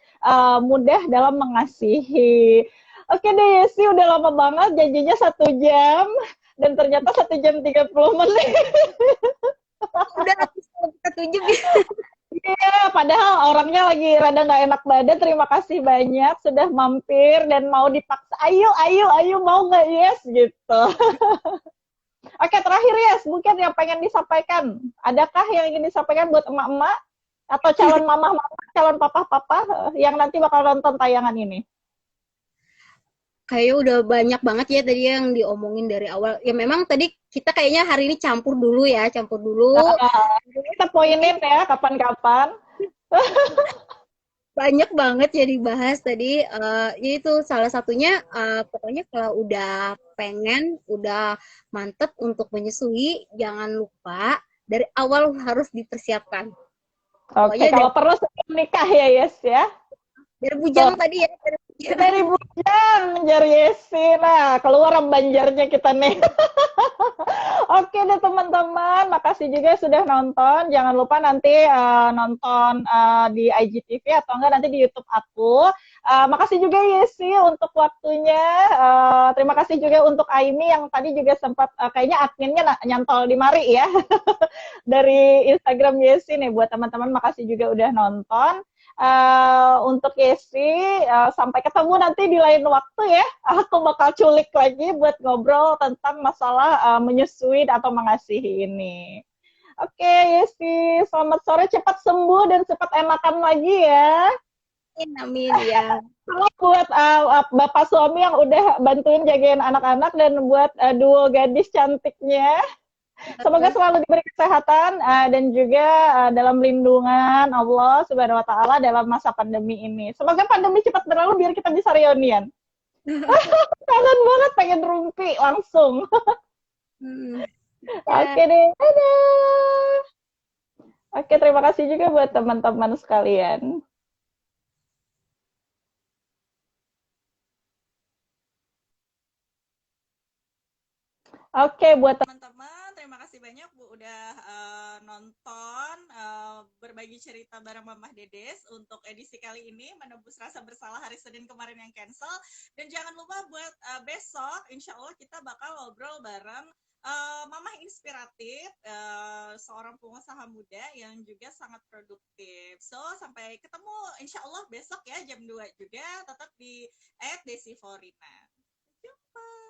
mudah dalam mengasihi. Oke deh Yesi, udah lama banget, janjinya 1 jam, dan ternyata 1 jam 30 menit.
Udah habis kalau kita tunjuk ya.
Iya, padahal orangnya lagi rada nggak enak badan. Terima kasih banyak sudah mampir dan mau dipaksa. Ayo, ayo, ayo, mau nggak Yes gitu. Oke, terakhir Yes, mungkin yang pengen disampaikan. Adakah yang ingin disampaikan buat emak-emak atau calon mamah-mamah, calon papa-papa yang nanti bakal nonton tayangan ini?
Kayaknya udah banyak banget ya tadi yang diomongin dari awal. Ya memang tadi kita kayaknya hari ini campur dulu ya, campur dulu.
Kita poinin ya kapan-kapan.
Banyak banget ya dibahas tadi. Itu salah satunya pokoknya kalau udah pengen, udah mantep untuk menyusui, jangan lupa dari awal harus dipersiapkan.
Oke,
Pokoknya
kalau perlu sebelum nikah ya Yes ya.
dari
Tuh,
bujang tadi ya, dari bujang.
dari Bujang menjadi Yesi. Nah, keluar banjarnya kita nih. Oke deh teman-teman, makasih juga sudah nonton. Jangan lupa nanti nonton di IGTV atau enggak nanti di YouTube aku. Makasih juga Yesi untuk waktunya. Terima kasih juga untuk Aimi yang tadi juga sempat kayaknya adminnya nyantol di mari ya dari Instagram Yesi nih. Buat teman-teman makasih juga udah nonton. Untuk Yesi, sampai ketemu nanti di lain waktu ya. Aku bakal culik lagi buat ngobrol tentang masalah menyusui atau mengasihi ini. Oke, Yesi, selamat sore, cepat sembuh dan cepat enakan lagi ya.
Amin, amin ya.
Salam buat bapak suami yang udah bantuin jagain anak-anak dan buat duo gadis cantiknya. Semoga selalu diberi kesehatan dan juga dalam lindungan Allah Subhanahu wa taala dalam masa pandemi ini. Semoga pandemi cepat berlalu biar kita bisa reunian. Kangen banget pengen rumpi langsung.
Ya.
Oke deh. Dadah. Oke, terima kasih juga buat teman-teman sekalian. Oke, buat
teman-teman, terima kasih banyak Bu udah nonton berbagi cerita bareng Mamah Dedes untuk edisi kali ini menebus rasa bersalah hari Senin kemarin yang cancel. Dan jangan lupa buat besok, insya Allah kita bakal ngobrol bareng mamah inspiratif, seorang pengusaha muda yang juga sangat produktif. So, sampai ketemu insya Allah besok ya jam 2 juga, tetap di @desiforina. Jumpa.